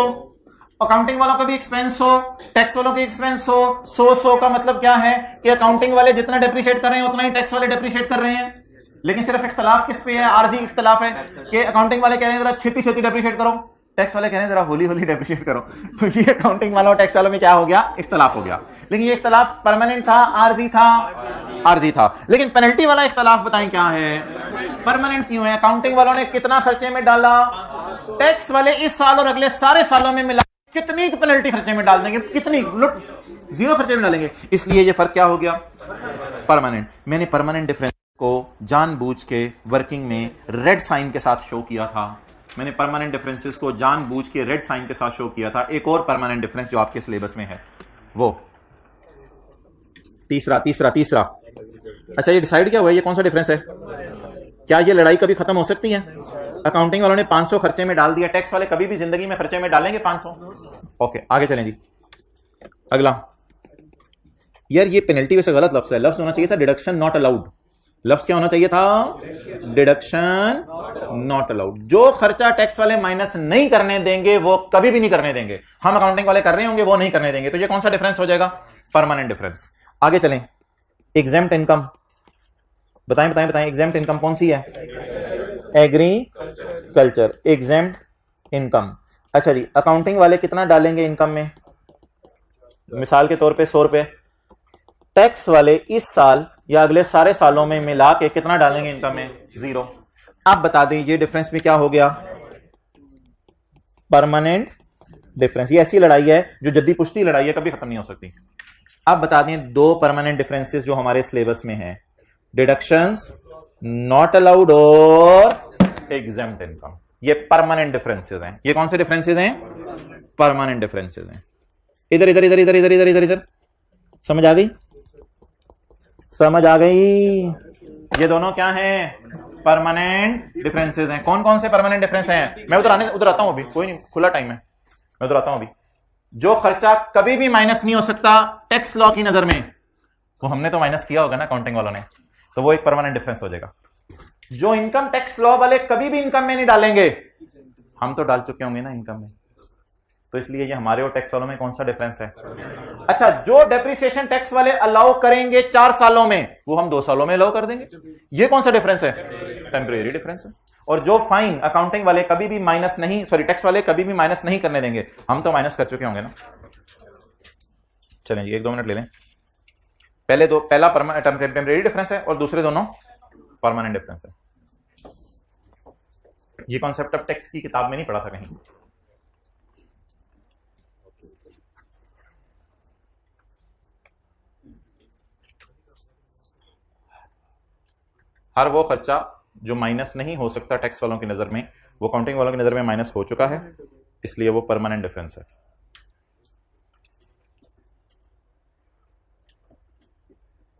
अकाउंटिंग वालों का भी एक्सपेंस 100, टैक्स वालों का एक्सपेंस 100 का मतलब क्या है कि अकाउंटिंग वाले जितना डेप्रिशिएट कर रहे हैं उतना ही टैक्स वाले डेप्रिशिएट कर रहे हैं। लेकिन सिर्फ इख्तलाफ किस पे है? आरजी इख्तलाफ है कि अकाउंटिंग वाले कह रहे हैं जरा छेती छेती डेप्रिशिएट करो, टैक्स वाले कह रहे हैं जरा होली होली डेप्रिशिएट करो। तो ये अकाउंटिंग वालों और टैक्स वालों में क्या हो गया? इख्तलाफ हो गया। लेकिन ये इख्तलाफ परमानेंट था, आरजी था? आरजी था। लेकिन पेनल्टी वाला इख्तलाफ बताएं क्या है? परमानेंट क्यों है? अकाउंटिंग वालों ने कितना खर्चे में डाला, टैक्स वाले इस साल और अगले सारे सालों में मिला कितनी पेनल्टी खर्चे में डाल देंगे, कितनी लुट, 0 खर्चे में डालेंगे। इसलिए ये फर्क क्या हो गया? परमानेंट। मैंने परमानेंट डिफरेंस को जानबूझ के वर्किंग में रेड साइन के साथ शो किया था। मैंने परमानेंट डिफरेंसेस को जानबूझ के रेड साइन के साथ शो किया था। एक और परमानेंट डिफरेंस जो आपके सिलेबस में है वो तीसरा। अच्छा, ये डिसाइड क्या हुआ? ये कौन सा डिफरेंस है? क्या ये लड़ाई कभी खत्म हो सकती है? अकाउंटिंग वालों ने 500 खर्चे में डाल दिया, टैक्स वाले कभी भी जिंदगी में खर्चे में डालेंगे 500? ओके, आगे चलें जी। अगला, यार ये पेनल्टी वैसे गलत लफ्ज है, लफ्ज होना चाहिए था डिडक्शन नॉट अलाउड। लफ्ज क्या होना चाहिए था? Deduction not allowed. जो खर्चा टैक्स वाले माइनस नहीं करने देंगे वो कभी भी नहीं करने देंगे, हम अकाउंटिंग वाले कर रहे होंगे वो नहीं करने देंगे। तो ये कौन सा डिफरेंस हो जाएगा? Permanent difference. आगे चलें, एग्जेम्प्ट इनकम। बताएं बताएं बताएं, एग्जेम्प्ट इनकम कौन सी है? Agriculture exempt income. अच्छा जी, अकाउंटिंग वाले कितना डालेंगे इनकम में? मिसाल के तौर पे 100 रुपए। टैक्स वाले इस साल या अगले सारे सालों में मिला के कितना डालेंगे इनकम में? 0। आप बता दें ये डिफरेंस में क्या हो गया? Permanent difference. ये ऐसी लड़ाई है जो जद्दी पुश्ती लड़ाई है, कभी खत्म नहीं हो सकती। आप बता दें दो परमानेंट डिफरेंसेस जो हमारे सिलेबस में है, डिडक्शंस नॉट अलाउड और एग्जेम्प्ट इनकम। ये परमानेंट डिफरेंसेस हैं। ये कौन से डिफरेंसेस हैं? परमानेंट डिफरेंसेस हैं। इधर इधर इधर इधर इधर इधर इधर इधर, समझ आ गई? समझ आ गई? ये दोनों क्या हैं? परमानेंट डिफरेंसेस हैं। कौन कौन से परमानेंट डिफरेंस हैं? मैं उधर आता हूं, अभी कोई नहीं, खुला टाइम है, मैं उधर आता हूं अभी। जो खर्चा कभी भी माइनस नहीं हो सकता टैक्स लॉ की नजर में, वो हमने तो माइनस किया होगा ना अकाउंटिंग वालों ने, तो वो एक परमानेंट डिफरेंस हो जाएगा। जो इनकम टैक्स लॉ वाले कभी भी इनकम में नहीं डालेंगे, हम तो डाल चुके होंगे ना इनकम में, तो इसलिए ये हमारे और टैक्स वालों में कौन सा डिफरेंस है? अच्छा, जो डेप्रिसिएशन टैक्स वाले अलाउ करेंगे 4 सालों में, वो हम 2 सालों में अलाउ कर देंगे। ये कौन सा डिफरेंस है? टेम्परेरी डिफरेंस है। और जो फाइन अकाउंटिंग वाले कभी भी माइनस नहीं, सॉरी टैक्स वाले कभी भी माइनस नहीं करने देंगे, हम तो माइनस कर चुके होंगे ना। चलें 1-2 मिनट ले लें। पहला टेम्परेरी डिफरेंस है और दूसरे दोनों परमानेंट डिफरेंस है। ये कॉन्सेप्ट ऑफ टैक्स की किताब में नहीं पढ़ा था कहीं। हर वो खर्चा जो माइनस नहीं हो सकता टैक्स वालों की नजर में, वो अकाउंटिंग वालों की नजर में माइनस हो चुका है, इसलिए वो परमानेंट डिफरेंस है।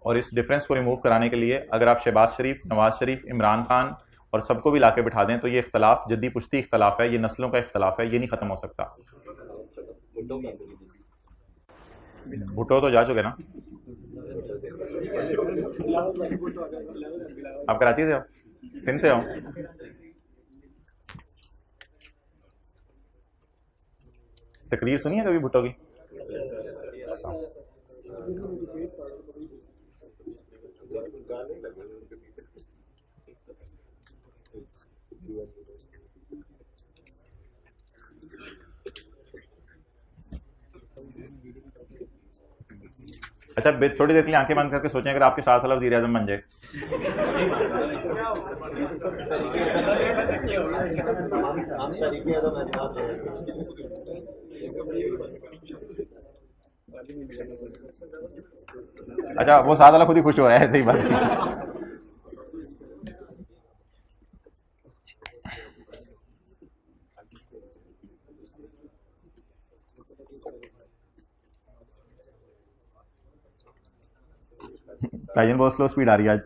और इस डिफरेंस को रिमूव कराने के लिए अगर आप शहबाज शरीफ, नवाज शरीफ, इमरान खान और सबको भी लाके बिठा दें तो ये इख्तलाफ जद्दी पुश्ती इख्तलाफ है, ये नस्लों का इख्तलाफ है, ये नहीं खत्म हो सकता। भुट्टो तो जा चुके ना। आप कराची से हो? सिंध से हो? तकरीर सुनी है कभी भुट्टो की? अच्छा थोड़ी देर के लिए आंखें बंद करके सोचें अगर आपके साथ वाला वज़ीर आज़म बन जाए। अच्छा वो साथ वाला खुद ही खुश हो रहा है, सही बात। भाईजान बहुत स्लो स्पीड आ रही है आज,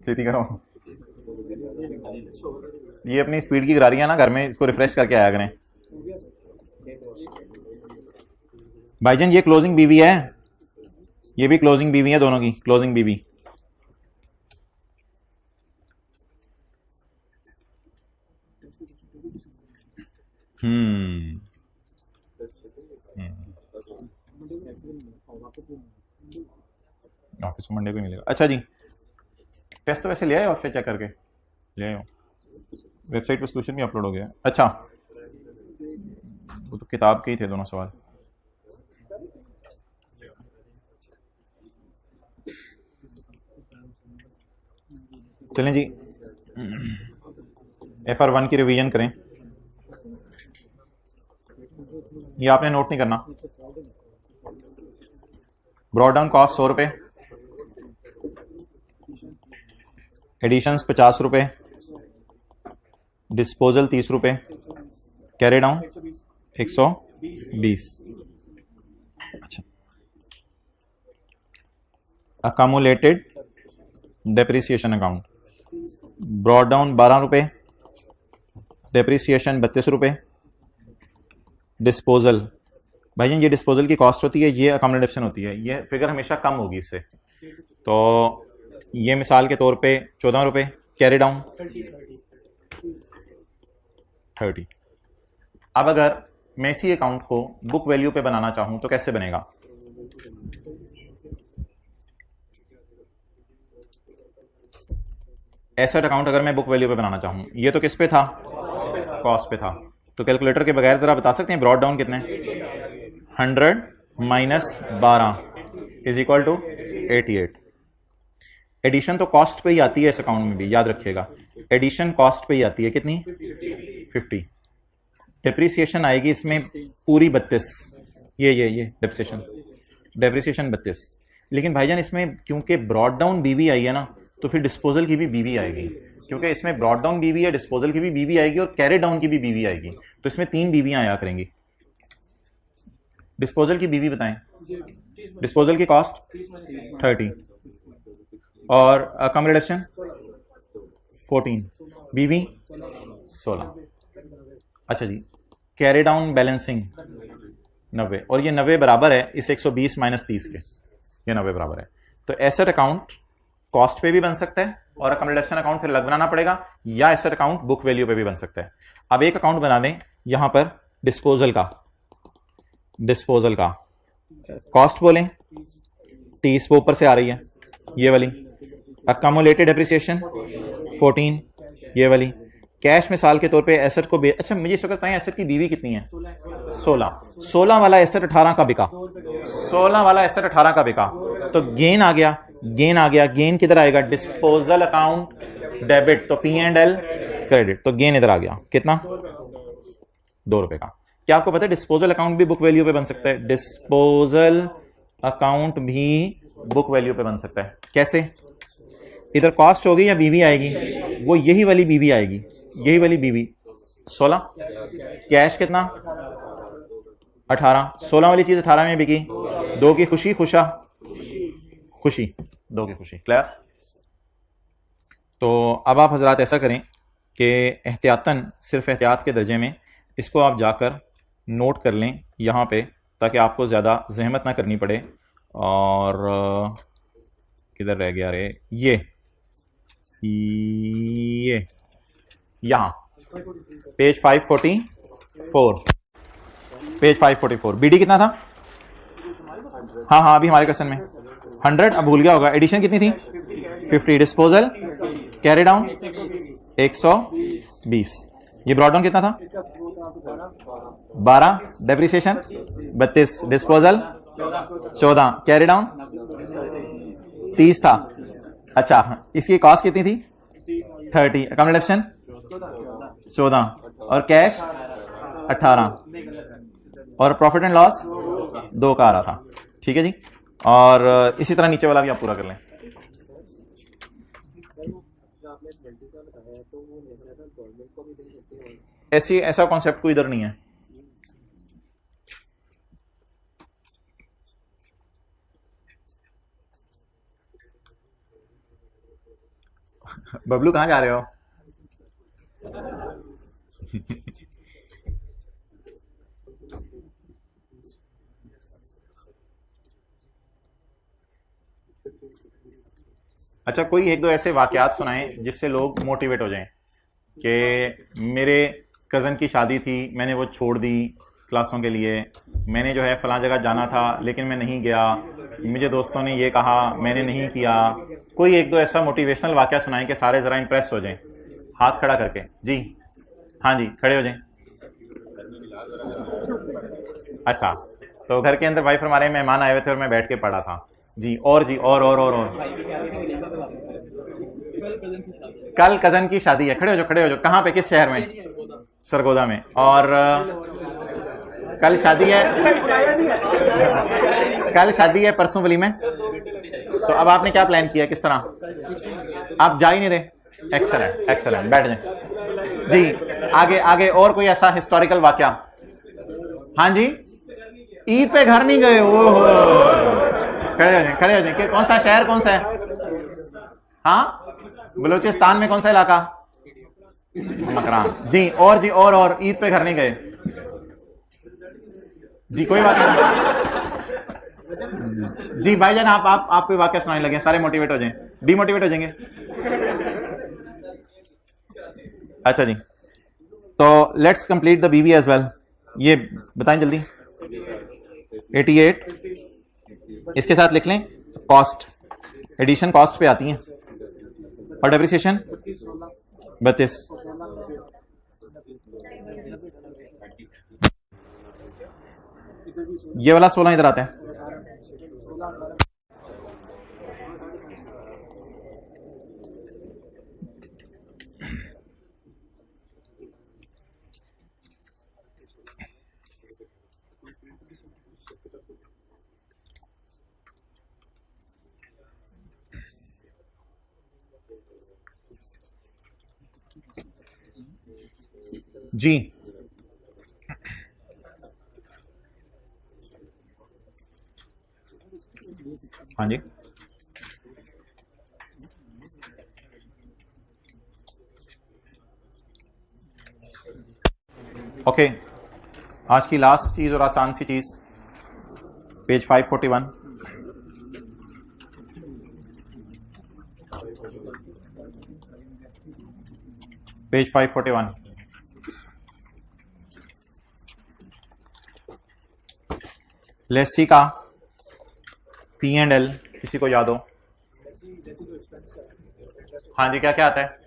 छेती करो। ये अपनी स्पीड की गिरा रही है ना घर में, इसको रिफ्रेश करके आया करें। भाईजान ये क्लोजिंग बीवी है, ये भी क्लोजिंग बीवी है, दोनों की क्लोजिंग बीवी। ऑफिस को मंडे को मिलेगा। अच्छा जी, टेस्ट तो वैसे ले आए और फिर चेक करके ले आए हो, वेबसाइट पर सोल्यूशन भी अपलोड हो गया। अच्छा वो तो किताब के ही थे दोनों सवाल। चलें जी, FR1 की रिवीजन करें। ये आपने नोट नहीं करना। ब्रॉड डाउन कॉस्ट 100 रुपये, एडिशंस 50 रुपये, डिस्पोजल 30 रुपये, कैरी डाउन 120। अच्छा, accumulated depreciation account, brought down 12 रुपये, डेप्रिसिएशन 32 रुपये, डिस्पोजल। भाई ये डिस्पोजल की कॉस्ट होती है, ये अकामोडेशन होती है, ये फिगर हमेशा कम होगी इससे। तो ये मिसाल के तौर पे 14 रुपये, कैरी डाउन 30। अब अगर मैं इसी अकाउंट को बुक वैल्यू पे बनाना चाहूं तो कैसे बनेगा? एसेट अकाउंट अगर मैं बुक वैल्यू पे बनाना चाहूं, ये तो किस पे था? कॉस्ट पे था। तो कैलकुलेटर के बगैर जरा बता सकते हैं ब्रॉड डाउन कितने? 100 minus 12 is equal to 88। Addition तो कॉस्ट पे ही आती है इस अकाउंट में भी, याद रखिएगा। एडिशन कॉस्ट पे ही आती है, कितनी? 50। डेप्रिसिएशन आएगी इसमें पूरी 32। ये डेप्रिसिएशन 32। लेकिन भाईजान इसमें क्योंकि ब्रॉड डाउन बीवी आई है ना, तो फिर डिस्पोजल की भी बीवी आएगी, क्योंकि इसमें ब्रॉड डाउन बीवी है, डिस्पोजल की भी बीवी आएगी और कैरी डाउन की भी बीवी आएगी। तो इसमें 3 बीवियां आया करेंगी। डिस्पोजल की बीवी बताएं। डिस्पोजल की कॉस्ट 30 और कम रिडक्शन 14, बीवी 16। अच्छा जी, कैरी डाउन बैलेंसिंग 90, और ये 90 बराबर है इस 120 माइनस 30 के, ये 90 बराबर है। तो एसेट अकाउंट कॉस्ट पे भी बन सकता है और अकोमोडेशन अकाउंट फिर अलग बनाना पड़ेगा, या एसेट अकाउंट बुक वैल्यू पे भी बन सकता है। अब एक अकाउंट बना दें यहां पर डिस्पोजल का कॉस्ट बोलें 30, वो ऊपर से आ रही है ये वाली। अक्यूमुलेटेड डेप्रिसिएशन 14, ये वाली। कैश मिसाल के तौर पे एसेट को अच्छा मुझे इस वक्त बताएं एसेट की बीवी कितनी है? 16 वाला एसेट 18 का बिका, 16 वाला एसेट 18 का बिका, तो गेन आ गया। गेन किधर आएगा? डिस्पोजल अकाउंट डेबिट, तो P&L क्रेडिट, तो गेन इधर आ गया। कितना? 2 रुपए का। क्या आपको पता है डिस्पोजल अकाउंट भी बुक वैल्यू पे बन सकता है? डिस्पोजल अकाउंट भी बुक वैल्यू पे बन सकता है। कैसे? इधर कॉस्ट होगी या बीवी आएगी? वो यही वाली बीवी आएगी, यही वाली बीवी 16। कैश कितना? 18। 16 वाली चीज 18 में बिकी, 2 की खुशी, खुशी 2 की खुशी। क्लियर? तो अब आप हजरात ऐसा करें कि एहतियातन, सिर्फ एहतियात के दर्जे में इसको आप जाकर नोट कर लें यहाँ पे, ताकि आपको ज़्यादा जहमत ना करनी पड़े। और किधर रह गया रे? ये यहाँ पेज 544, पेज 544। बीडी कितना था? हाँ अभी हमारे क्वेश्चन में 100, अब भूल गया होगा। एडिशन कितनी थी? 50। Disposal carry down 120। ये ब्रॉड डाउन कितना था? 12। डेप्रिसिएशन 32। डिस्पोजल 14। कैरी डाउन 30 था। अच्छा, इसकी कॉस्ट कितनी थी? 30। अकाउंट ऑप्शन 14 और कैश 18 और प्रॉफिट एंड लॉस 2 का आ रहा था। ठीक है जी, और इसी तरह नीचे वाला भी आप पूरा कर लें। ऐसा कॉन्सेप्ट कोई इधर नहीं है। बबलू कहां जा रहे हो? अच्छा, कोई एक दो ऐसे वाकयात सुनाएं जिससे लोग मोटिवेट हो जाएं कि मेरे कज़न की शादी थी, मैंने वो छोड़ दी क्लासों के लिए, मैंने जो है फलां जगह जाना था लेकिन मैं नहीं गया, मुझे दोस्तों ने ये कहा मैंने नहीं किया। कोई एक दो ऐसा मोटिवेशनल वाकया सुनाएं कि सारे ज़रा इंप्रेस हो जाएं, हाथ खड़ा करके। जी हाँ जी, खड़े हो जाएं। अच्छा, तो घर के अंदर वाइफ हमारे मेहमान आए हुए थे और मैं बैठ के पढ़ा था जी। और जी और कल कज़न की शादी है। खड़े हो जाओ। कहाँ पे, किस शहर में? सरगोदा में। और कल शादी है परसों वलीमा में। तो अब आपने क्या प्लान किया, किस तरह? आप जा ही नहीं रहे। एक्सेलेंट, बैठ जाए जी। आगे और कोई ऐसा हिस्टोरिकल वाकया? हाँ जी, ईद पे घर नहीं गए? ओहो, खड़े हो जाए। कौन सा शहर, कौन सा है? हाँ, बलूचिस्तान में कौन सा इलाका? मकरान जी। और ईद पे घर नहीं गए जी? कोई बात नहीं जी। भाईजान आप कोई वाकया सुनाने लगे, सारे मोटिवेट हो जाएं, डीमोटिवेट हो जाएंगे। अच्छा जी, तो लेट्स कंप्लीट द बीवी एज वेल। ये बताएं जल्दी। 88 इसके साथ लिख लें। कॉस्ट, एडिशन कॉस्ट पे आती है और डेप्रिसिएशन 32। ये वाला 16 इधर आता है। जी हाँ जी, ओके। आज की लास्ट चीज और आसान सी चीज, पेज 541। पेज 541। लेसी का P&L किसी को याद हो? हाँ जी, क्या क्या आता है?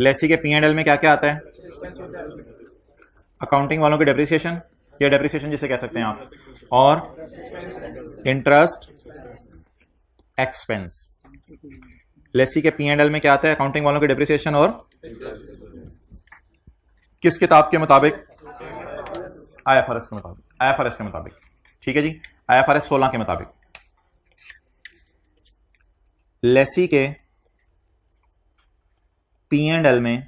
लेसी के P&L में क्या क्या आता है? अकाउंटिंग वालों की डेप्रिसिएशन, या डेप्रिसिएशन जिसे कह सकते हैं आप, और इंटरेस्ट एक्सपेंस। लेसी के P&L में क्या आता है? अकाउंटिंग वालों की डेप्रिसिएशन और किस किताब के मुताबिक? IFRS के मुताबिक। ठीक है जी, IFRS 16 के मुताबिक। लेसी के P&L में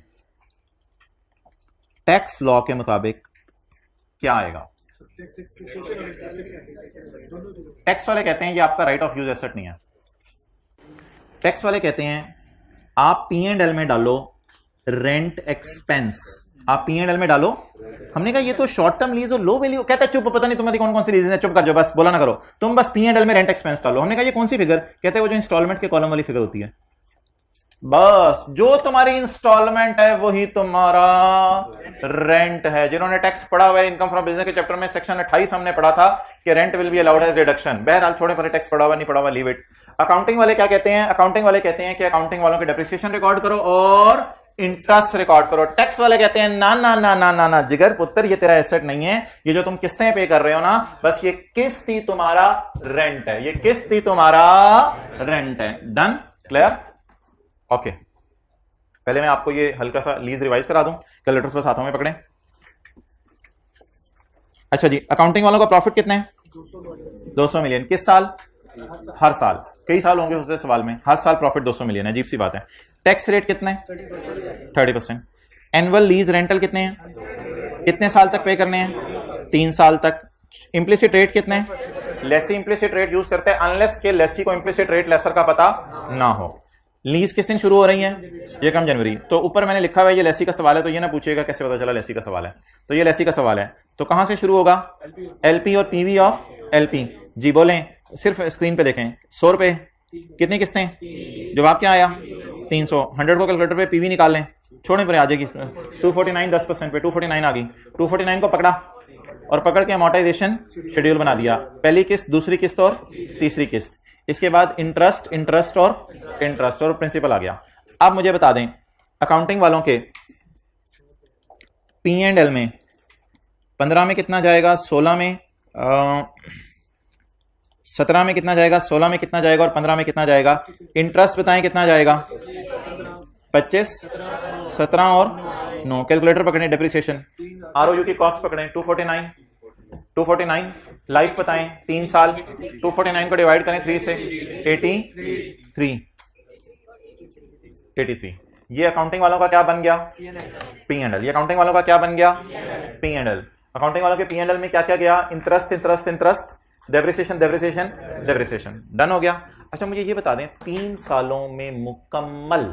टैक्स लॉ के मुताबिक क्या आएगा? टैक्स वाले कहते हैं ये आपका राइट ऑफ यूज एसेट नहीं है। टैक्स वाले कहते हैं आप P&L में डालो रेंट एक्सपेंस। आप P&L में डालो। हमने कहा ये तो शॉर्ट टर्म लीज और लो वैल्यू। कहता है चुप, पता नहीं तुम्हारी कौन कौन सी लीज है, चुप कर जाओ, बस बोला ना करो, तुम बस P&L में रेंट एक्सपेंस डालो। हमने कहा ये कौन सी फिगर? कहते हैं वो जो इंस्टॉलमेंट के कॉलम वाली फिगर होती है। बस जो तुम्हारी इंस्टॉलमेंट है वही तुम्हारा रेंट है। जिन्होंने टैक्स पढ़ा हुआ है इनकम फ्रॉम बिजनेस के चैप्टर में सेक्शन 28 हमने पढ़ा था कि rent will be allowed as reduction. बहरहाल छोड़े पर टैक्स पढ़ा हुआ नहीं पढ़ा हुआ, लीव इट। अकाउंटिंग वाले क्या कहते हैं? अकाउंटिंग वाले कहते हैं कि अकाउंटिंग वालों की डेप्रिसिएशन रिकॉर्ड करो और इंटरेस्ट रिकॉर्ड करो। टैक्स वाले कहते हैं ना ना ना ना ना ना जिगर पुत्र, ये तेरा एसेट नहीं है, ये जो तुम किस्तें पे कर रहे हो ना, बस ये किस्त ही तुम्हारा रेंट है, ये किस्त ही तुम्हारा रेंट है। Done, clear, okay. पहले मैं आपको ये हल्का सा लीज रिवाइज करा दूं, कैलकुलेटर्स बस हाथों में पकड़े। अच्छा जी, अकाउंटिंग वालों का प्रॉफिट कितना है? 200 मिलियन। किस साल? हर साल। कई साल होंगे उसके सवाल में, हर साल प्रॉफिट 200 मिलियन है, अजीब सी बात है। टैक्स रेट कितना है? 30%। एनुअल लीज रेंटल कितने हैं? कितने साल तक पे करने हैं? 3 साल तक। इंप्लिसिट रेट कितने हैं? लेसी इंप्लिसिट रेट यूज करते हैं अनलेस के लेसी को इंप्लिसिट रेट लेसर का पता ना हो। लीज किस दिन शुरू हो रही है? ये कम जनवरी। तो ऊपर मैंने लिखा हुआ है ये लेसी का सवाल है, तो ये ना पूछेगा कैसे पता चला लेसी का सवाल है, तो ये लेसी का सवाल है। तो कहां से शुरू होगा? एलपी और पीवी ऑफ एलपी। जी बोलें, सिर्फ स्क्रीन पे देखें। 100 रुपए, कितनी किस्तें? जवाब क्या आया? 300। 100 को कैलकुलेटर पे पीवी निकाल लें, छोड़ने पर आ जाएगी 249, 10% पे 249 आ गई। 249 को पकड़ा और पकड़ के अमोर्टाइजेशन शेड्यूल बना दिया, पहली किस्त, दूसरी किस्त और तीसरी किस्त। इसके बाद इंटरेस्ट, इंटरेस्ट और प्रिंसिपल आ गया। अब मुझे बता दें, अकाउंटिंग वालों के P&L में 15 में कितना जाएगा, 16 में 17 में कितना जाएगा, 16 में कितना जाएगा और 15 में कितना जाएगा? इंटरेस्ट बताएं कितना जाएगा? 25, 17 और 9। कैलकुलेटर पकड़ें, डेप्रिसिएशन, आरओयू की कॉस्ट पकड़ें, 249। लाइफ बताएं 3 साल, 249 को डिवाइड करें 3 से, 83। ये अकाउंटिंग वालों का क्या बन गया? P&L। ये अकाउंटिंग वालों का क्या बन गया? P&L। अकाउंटिंग वालों के P&L में क्या क्या गया? Interest, depreciation. डन हो गया। अच्छा मुझे ये बता दें, 3 सालों में मुकम्मल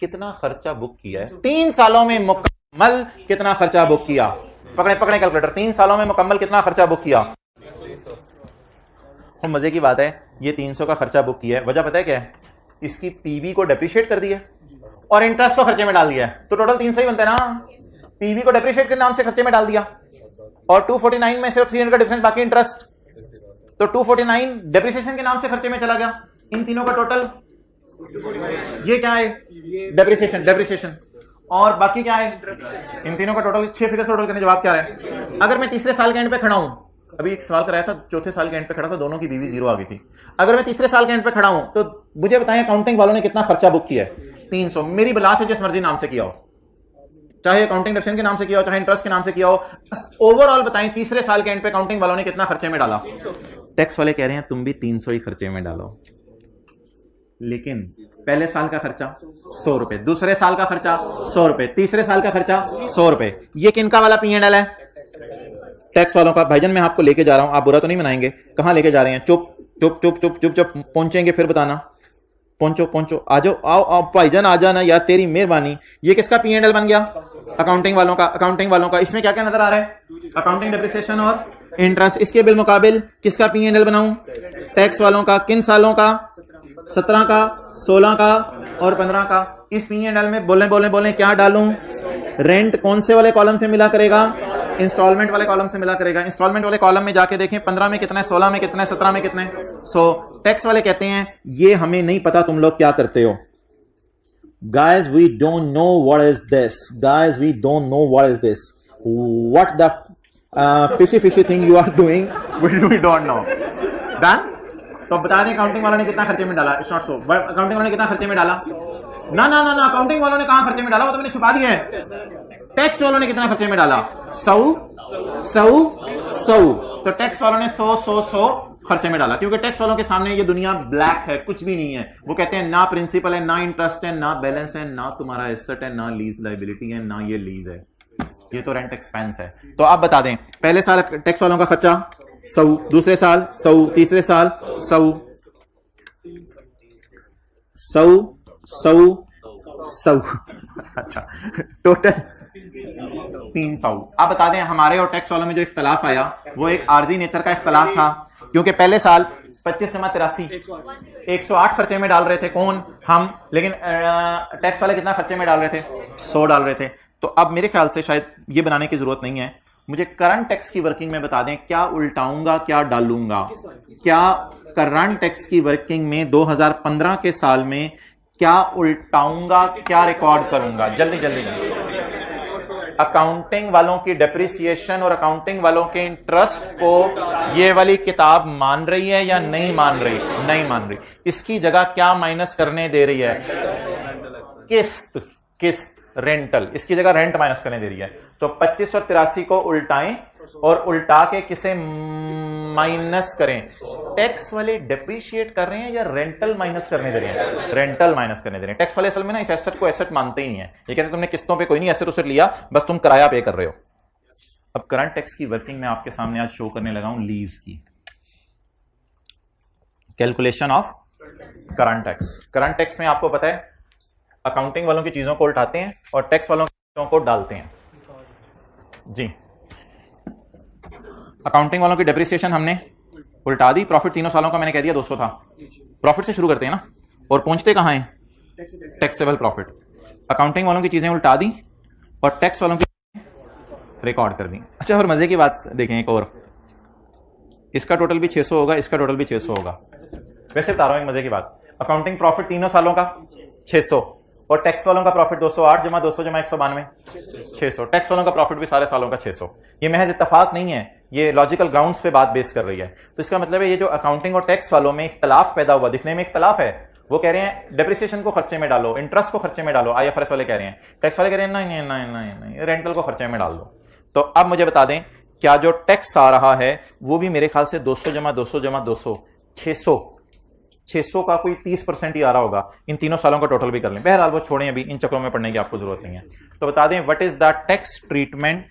कितना खर्चा बुक किया है? 3 सालों में मुकम्मल कितना खर्चा बुक किया? पकड़े कैलकुलेटर, 3 सालों में मुकम्मल कितना खर्चा बुक किया? और मजे की बात है, ये 300 का खर्चा बुक किया है, वजह पता है क्या है? इसकी पीवी को डेप्रिशिएट कर दिया और इंटरेस्ट को खर्चे में डाल दिया है, तो टोटल 300 ही बनता है ना। पीवी को डेप्रिशिएट के नाम से खर्चे में डाल दिया और 249 में से 300 का डिफरेंस बाकी इंटरेस्ट, तो 249 डेप्रिसिएशन के नाम से खर्चे में चला गया। इन तीनों का टोटल ये क्या है? डेप्रिसिएशन और बाकी क्या है? इन तीनों का टोटल। 6 फिगर टोटल करने, जवाब क्या है? अगर मैं तीसरे साल के एंड पे खड़ा हूं, अभी एक सवाल कराया था, चौथे साल के एंड पे खड़ा था, दोनों की बीवी 0 आ गई थी। अगर मैं तीसरे साल के एंड पे खड़ा हूं तो मुझे बताएं अकाउंटिंग वालों ने कितना खर्चा बुक किया है? 300। मेरी बला से जिस मर्जी नाम से किया हो, चाहे अकाउंटिंग डेप्रिसिएशन के नाम से किया हो, चाहे इंटरेस्ट के नाम से किया हो, बस ओवरऑल बताएं तीसरे साल के एंड पे अकाउंटिंग वालों ने कितना खर्चे में डाला? टैक्स वाले कह रहे हैं तुम भी 300 ही खर्चे में डालो, लेकिन पहले साल का खर्चा 100 रुपए, दूसरे साल का खर्चा 100 रुपए, तीसरे साल का खर्चा 100 रुपए। ये किनका वाला P&L है? टैक्स वालों का। भाईजान मैं आपको लेके जा रहा हूं, आप बुरा तो नहीं मनाएंगे? कहां लेके जा रहे हैं? चुप पहुंचेंगे फिर बताना। पहुंचो, आ जाओ, आओ भाईजान, आ जाना यार, तेरी मेहरबानी। ये किसका P&L बन गया? अकाउंटिंग वालों का। इसमें क्या क्या नजर आ रहा है? अकाउंटिंग डेप्रिसिएशन और इंटरेस्ट। इसके बिल मुकाबिल किसका P&L बनाऊं? टैक्स वालों का। किन सालों का? 17 का, 16 का और 15 का। इस P&L में बोलें क्या डालूं? रेंट कौन से वाले कॉलम से मिला करेगा? इंस्टॉलमेंट वाले कॉलम से मिला करेगा। इंस्टॉलमेंट वाले कॉलम में जाके देखें 15 में कितना है, 16 में कितना है, 17 में कितना है। सो टैक्स वाले कहते हैं ये हमें नहीं पता तुम लोग क्या करते हो। Guys, we don't know what is this. What the fishy thing you are doing, we don't know. Done? तो बता दें अकाउंटिंग वालों ने कितना खर्चे में डाला? It's not so. अकाउंटिंग वालों ने कितना खर्चे में डाला? ना अकाउंटिंग वालों ने कहां खर्चे में डाला? वो तो मैंने छुपा दिया है। टैक्स वालों ने कितना खर्चे में डाला? 100। तो टैक्स वालों ने 100 खर्चे में डाला, क्योंकि टैक्स वालों के सामने ये दुनिया ब्लैक है, कुछ भी नहीं है। वो कहते हैं ना प्रिंसिपल है, ना इंटरेस्ट है, ना बैलेंस है, ना तुम्हारा एसेट है, ना लीज लायबिलिटी है, ना ये लीज है, ये तो रेंट एक्सपेंस है। तो आप बता दें पहले साल टैक्स वालों का खर्चा 100, दूसरे साल 100, तीसरे साल 100। अच्छा, टोटल 300। आप बता दें हमारे और टैक्स वालों में जो इख्तलाफ आया वो एक आर्जी नेचर का इख्तलाफ था, क्योंकि पहले साल 25 से 83 108 खर्चे में डाल रहे थे, कौन? हम। लेकिन टैक्स वाले कितना खर्चे में डाल रहे थे? 100 डाल रहे थे। तो अब मेरे ख्याल से शायद ये बनाने की जरूरत नहीं है। मुझे करंट टैक्स की वर्किंग में बता दें, क्या उल्टाऊंगा क्या डालूंगा? क्या करंट टैक्स की वर्किंग में 2015 के साल में क्या उल्टाऊंगा, क्या रिकॉर्ड करूंगा, जल्दी जल्दी जल्दी। अकाउंटिंग वालों की डेप्रिसिएशन और अकाउंटिंग वालों के इंटरेस्ट को ये वाली किताब मान रही है या नहीं मान रही? नहीं मान रही। इसकी जगह क्या माइनस करने दे रही है? किस्त, किस्त, रेंटल, इसकी जगह रेंट माइनस करने दे रही है। तो 2583 को उल्टाएं और उल्टा के किसे माइनस करें? टैक्स वाले डेप्रिशिएट कर रहे हैं या रेंटल माइनस करने दे रहे हैं? रेंटल माइनस करने दे रहे हैं। टैक्स वाले असल में ना इस एसेट को एसेट मानते ही नहीं है, ये कहते हैं तुमने किस्तों पे कोई नहीं एसेट उसेट लिया, बस तुम किराया पे कर रहे हो। अब करंट टैक्स की वर्किंग मैं आपके सामने आज शो करने लगा हूं, लीज की calculation of current tax. Current tax में आपको पता है अकाउंटिंग वालों की चीजों को उल्टाते हैं और टैक्स वालों की चीजों को डालते हैं जी। अकाउंटिंग वालों की डेप्रिसिएशन हमने उल्टा दी, प्रॉफिट तीनों सालों का मैंने कह दिया 200 था। प्रॉफिट से शुरू करते हैं ना, और पहुंचते कहां हैं? Taxable profit. अकाउंटिंग वालों की चीजें उल्टा दी और टैक्स वालों की रिकॉर्ड कर दी। अच्छा, और मजे की बात देखें एक और, इसका टोटल भी 600 होगा, इसका टोटल भी 600 होगा। वैसे बता रहा हूं एक मजे की बात, अकाउंटिंग प्रॉफिट तीनों सालों का 600 और टैक्स वालों का प्रॉफिट 208 जमा 200 जमा 192 600। टैक्स वालों का प्रॉफिट भी सारे सालों का 600। ये महज इत्तेफाक नहीं है, ये लॉजिकल ग्राउंड्स पे बात बेस कर रही है। तो इसका मतलब है ये जो अकाउंटिंग और टैक्स वालों में इख्तलाफ पैदा हुआ, दिखने में इख्तलाफ है, वो कह रहे हैं डेप्रिसिएशन को खर्चे में डालो, इंटरेस्ट को खर्चे में डालो, IFRS वाले कह रहे हैं, टैक्स वाले कह रहे हैं नहीं नहीं नहीं नहीं, रेंटल को खर्चे में डाल दो। तो अब मुझे बता दें, क्या जो टैक्स आ रहा है वो भी मेरे ख्याल से 200 जमा 200 जमा 200 600 का कोई 30% ही आ रहा होगा। इन तीनों सालों का टोटल भी कर लें, बहरहाल वो छोड़ें, अभी इन चक्रों में पढ़ने की आपको जरूरत नहीं है। तो बता दें what is the tax treatment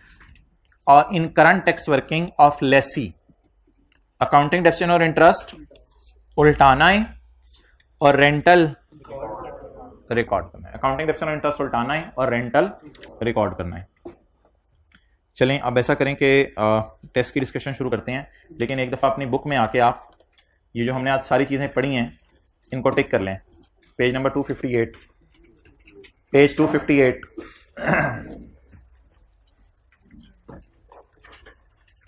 और in current tax working of lessee. Accounting depreciation और इंटरेस्ट उल्टाना है और रेंटल रिकॉर्ड करना है। अकाउंटिंग डेप्रिसिएशन और इंटरेस्ट उल्टाना है और रेंटल रिकॉर्ड करना है। चलें अब ऐसा करें कि टेस्ट की डिस्कशन शुरू करते हैं, लेकिन एक दफ़ा अपनी बुक में आके आप ये जो हमने आज सारी चीज़ें पढ़ी हैं इनको टिक कर लें। पेज नंबर 258, पेज 258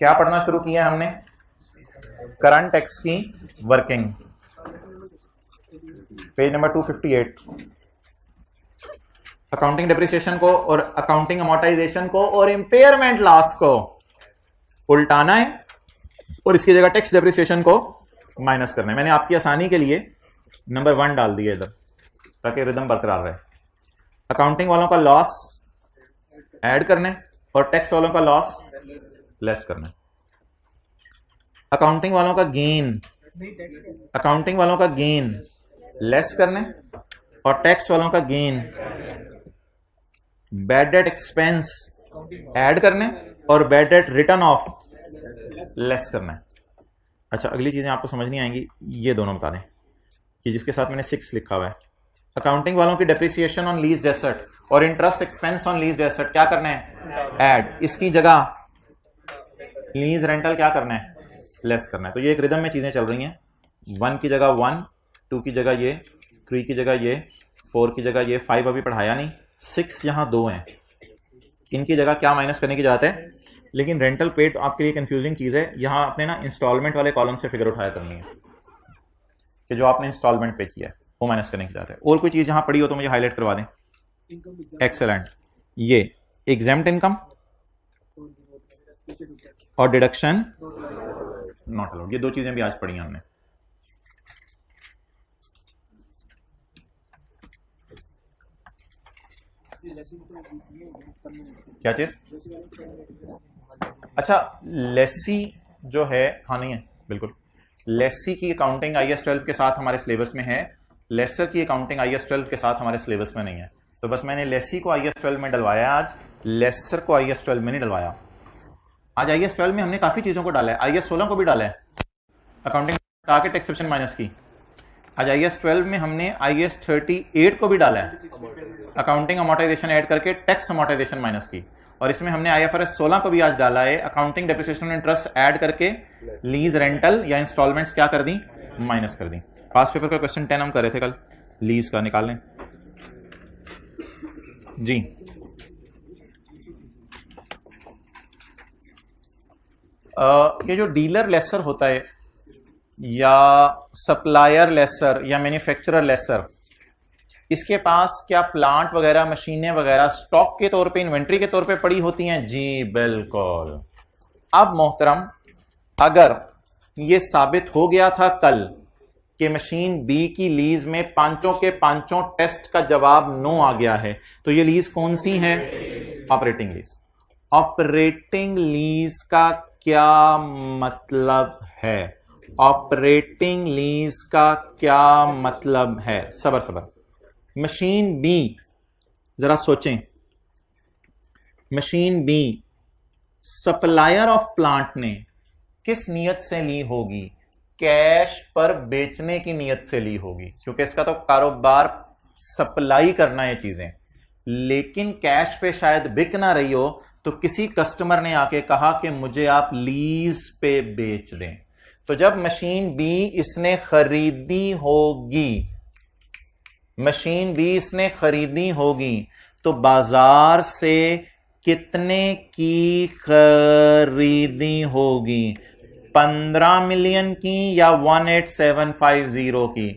क्या पढ़ना शुरू किया हमने? करंट टैक्स की working, page number 258। Accounting depreciation को और अकाउंटिंग अमोर्टाइजेशन को और इंपेयरमेंट लॉस को उल्टाना है और इसकी जगह टैक्स डेप्रिसिएशन को माइनस करना है। मैंने आपकी आसानी के लिए नंबर 1 डाल दिया इधर ताकि रिदम बरकरार रहे। अकाउंटिंग वालों का लॉस ऐड करना है और टैक्स वालों का लॉस लेस करना है। अकाउंटिंग वालों का गेन, अकाउंटिंग वालों का गेन लेस करना है और टैक्स वालों का gain, bad debt expense add करना है और bad debt return of less करना है। अच्छा, अगली चीजें आपको समझ नहीं आएंगी, ये दोनों बता दें कि जिसके साथ मैंने 6 लिखा हुआ है। अकाउंटिंग वालों की डेप्रिसिएशन ऑन लीज्ड एसेट और interest expense on leased asset क्या करना है? ऐड। इसकी जगह लीज रेंटल क्या करना है? लेस करना है। तो ये एक रिदम में चीजें चल रही हैं। 1 की जगह 1, 2 की जगह ये, 3 की जगह ये, 4 की जगह ये, 5 अभी पढ़ाया नहीं, 6 यहां 2 हैं, इनकी जगह क्या माइनस करने की जरूरत है? लेकिन रेंटल पेड आपके लिए कंफ्यूजिंग चीज है, यहां आपने ना इंस्टॉलमेंट वाले कॉलम से फिगर उठाया करनी है कि जो आपने इंस्टॉलमेंट पे किया है वो माइनस करने की जरूरत है। और कोई चीज यहां पड़ी हो तो मुझे हाईलाइट करवा दें। एक्सेलेंट। ये एग्जेम्प्ट इनकम और डिडक्शन नॉट अलाउड, ये 2 चीजें भी आज पढ़ी हैं हमने। क्या चीज? अच्छा, लेसी जो है, हाँ नहीं है बिल्कुल, लेसी की अकाउंटिंग IAS 12 के साथ हमारे सिलेबस में है, लेसर की अकाउंटिंग IAS 12 के साथ हमारे सिलेबस में नहीं है। तो बस मैंने लेसी को IAS 12 में डलवाया आज, लेसर को IAS 12 में नहीं डलवाया। आज IAS 12 में हमने काफी चीजों को डाला है, IAS 16 को भी डाला है, अकाउंटिंग के टैक्सेशन माइनस की। आज IAS 12 में हमने IAS 38 को भी डाला है, अकाउंटिंग अमोर्टाइजेशन ऐड करके टैक्स अमोर्टाइजेशन माइनस की। और इसमें हमने IFRS 16 को भी आज डाला है, अकाउंटिंग डेप्रिसिएशन इंटरेस्ट ऐड करके लीज रेंटल या इंस्टॉलमेंट्स क्या कर दी? माइनस कर दी। पास पेपर का क्वेश्चन 10 हम कर रहे थे कल, लीज का निकाल लें जी। ये जो डीलर लेसर होता है या सप्लायर लेसर या मैन्युफैक्चरर लेसर, इसके पास क्या प्लांट वगैरह मशीनें वगैरह स्टॉक के तौर पे इन्वेंट्री के तौर पे पड़ी होती हैं? जी बिल्कुल। अब मोहतरम, अगर ये साबित हो गया था कल कि मशीन बी की लीज में पांचों के पांचों टेस्ट का जवाब नो आ गया है, तो ये लीज कौन सी है? Operating lease. ऑपरेटिंग लीज का क्या मतलब है? ऑपरेटिंग लीज का क्या मतलब है? सबर सबर। मशीन बी, जरा सोचें, machine B supplier of plant ने किस नियत से ली होगी? कैश पर बेचने की नियत से ली होगी, क्योंकि इसका तो कारोबार सप्लाई करना है चीजें। लेकिन कैश पे शायद बिक ना रही हो, तो किसी कस्टमर ने आके कहा कि मुझे आप लीज पे बेच दें। तो जब मशीन बी इसने खरीदी होगी, मशीन बी इसने खरीदी होगी, तो बाजार से कितने की खरीदी होगी? 15 मिलियन की या 18750 की?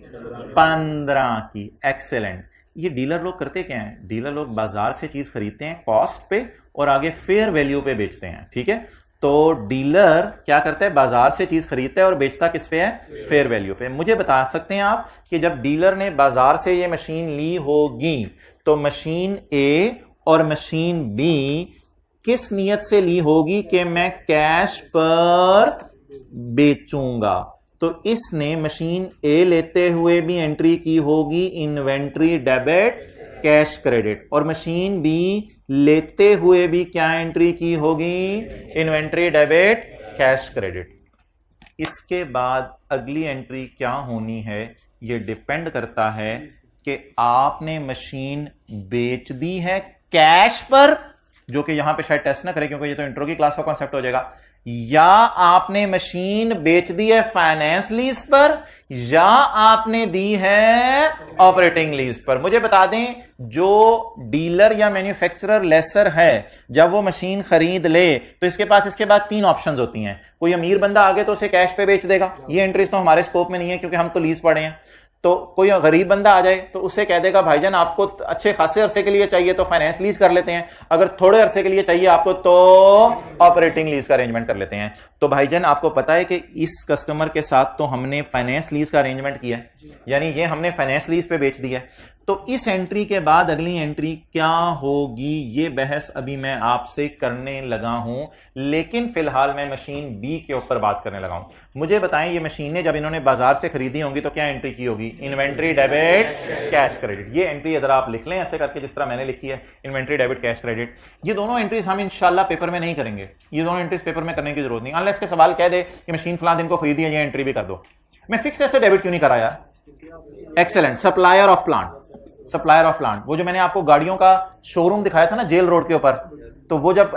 15 की। एक्सेलेंट। ये डीलर लोग करते क्या हैं? डीलर लोग बाजार से चीज खरीदते हैं कॉस्ट पे और आगे फेयर वैल्यू पे बेचते हैं, ठीक है? तो डीलर क्या करता है? बाजार से चीज खरीदता है और बेचता किस पे है? फेयर वैल्यू पे। मुझे बता सकते हैं आप कि जब डीलर ने बाजार से ये मशीन ली होगी, तो मशीन ए और मशीन बी किस नियत से ली होगी कि मैं कैश पर बेचूंगा? तो इसने मशीन ए लेते हुए भी एंट्री की होगी इन्वेंट्री डेबिट कैश क्रेडिट, और मशीन बी लेते हुए भी क्या एंट्री की होगी? Inventory debit cash credit. इसके बाद अगली एंट्री क्या होनी है, यह डिपेंड करता है कि आपने मशीन बेच दी है कैश पर, जो कि यहां पे शायद टेस्ट ना करें क्योंकि ये तो इंट्रो की क्लास का कॉन्सेप्ट हो जाएगा, या आपने मशीन बेच दी है फाइनेंस लीज पर, या आपने दी है ऑपरेटिंग लीज पर। मुझे बता दें, जो डीलर या मैन्युफैक्चरर लेसर है, जब वो मशीन खरीद ले तो इसके पास इसके बाद 3 ऑप्शंस होती हैं। कोई अमीर बंदा आगे तो उसे कैश पे बेच देगा, ये एंट्रीज तो हमारे स्कोप में नहीं है क्योंकि हम तो लीज पढ़े हैं। तो कोई गरीब बंदा आ जाए तो उससे कह देगा भाईजान आपको अच्छे खासे अरसे के लिए चाहिए तो फाइनेंस लीज कर लेते हैं, अगर थोड़े अरसे के लिए चाहिए आपको तो ऑपरेटिंग लीज का अरेंजमेंट कर लेते हैं। तो भाईजान आपको पता है कि इस कस्टमर के साथ तो हमने फाइनेंस लीज का अरेंजमेंट किया है, यानी ये हमने फाइनेंस लीज पे बेच दिया है। तो इस एंट्री के बाद अगली एंट्री क्या होगी, ये बहस अभी मैं आपसे करने लगा हूं, लेकिन फिलहाल मैं मशीन बी के ऊपर बात करने लगा हूं। मुझे बताएं, ये मशीनें जब इन्होंने बाजार से खरीदी होंगी तो क्या एंट्री की होगी? Inventory debit cash credit. ये एंट्री अगर आप लिख लें ऐसे करके जिस तरह मैंने लिखी है, इन्वेंट्री डेबिट कैश क्रेडिट। ये दोनों एंट्रीज हम इंशाल्लाह पेपर में नहीं करेंगे, ये दोनों एंट्रीज पेपर में करने की जरूरत नहीं, अनलेस के सवाल कह दे कि मशीन फलां दिन को खरीदी है, ये एंट्री भी कर दो। मैं फिक्स ऐसे डेबिट क्यों नहीं करा यार? Excellent. Supplier of plant, supplier of plant, वो जो मैंने आपको गाड़ियों का शोरूम दिखाया था ना जेल रोड के ऊपर, तो वो जब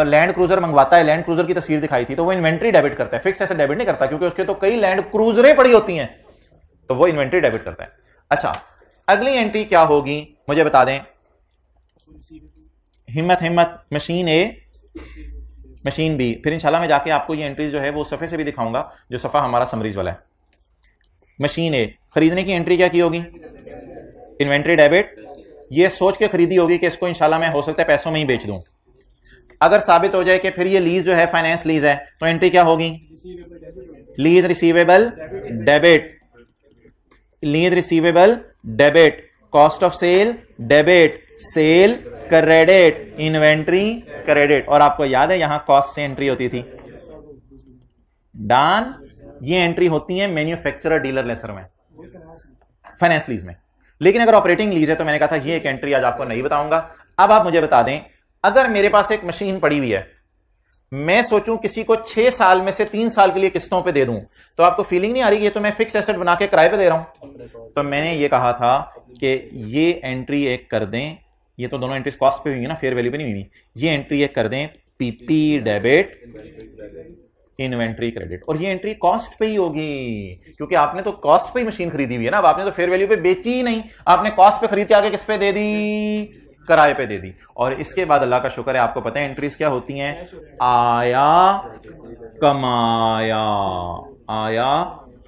लैंड क्रूजर मंगवाता है, लैंड क्रूजर की तस्वीर दिखाई थी, तो वो इन्वेंट्री डेबिट करता है, फिक्स ऐसे डेबिट नहीं करता क्योंकि उसके तो कई लैंड क्रूजरें पड़ी होती हैं, तो वो इन्वेंट्री डेबिट करता है। अच्छा, अगली एंट्री क्या होगी मुझे बता दें। हिम्मत मशीन ए, मशीन बी, फिर इंशाल्लाह मैं जाके आपको ये एंट्रीज जो है वो सफे से भी दिखाऊंगा, जो सफा हमारा समरीज वाला है। मशीन ए खरीदने की एंट्री क्या की होगी? Inventory debit. ये सोच के खरीदी होगी कि इसको इंशाल्लाह मैं हो सकता है पैसों में ही बेच दूं। अगर साबित हो जाए कि फिर ये लीज जो है फाइनेंस लीज है, तो एंट्री क्या होगी? Lease receivable debit, lease receivable debit, cost of sale debit, sale credit, inventory credit. और आपको याद है यहां कॉस्ट से एंट्री होती थी, डन। ये एंट्री होती है मैन्युफैक्चरर डीलर लेसर में, फाइनेंस लीज में। लेकिन अगर ऑपरेटिंग लीज है तो मैंने कहा था ये एक एंट्री आज आपको नहीं बताऊंगा। अब आप मुझे बता दें, अगर मेरे पास एक मशीन पड़ी हुई है, मैं सोचूं किसी को 6 साल में से 3 साल के लिए किस्तों पे दे दूं, तो आपको फीलिंग नहीं आ रही कि ये तो मैं फिक्स एसेट बना के किराए पे दे रहा हूं? तो मैंने ये कहा था कि ये एंट्री एक कर दें, ये तो दोनों एंट्रीज कॉस्ट पे हुई ना, फेयर वैल्यू पे नहीं हुई। ये एंट्री एक कर दें पीपी डेबिट इन्वेंट्री क्रेडिट, और ये एंट्री कॉस्ट पे ही होगी क्योंकि आपने तो कॉस्ट पे ही मशीन खरीदी हुई है ना। अब आपने तो फेयर वैल्यू पे बेची ही नहीं, आपने कॉस्ट पे खरीद के आगे किस पे दे दी? किराए पे दे दी। और इसके बाद अल्लाह का शुक्र है आपको पता है एंट्रीज क्या होती हैं? आया कमाया, आया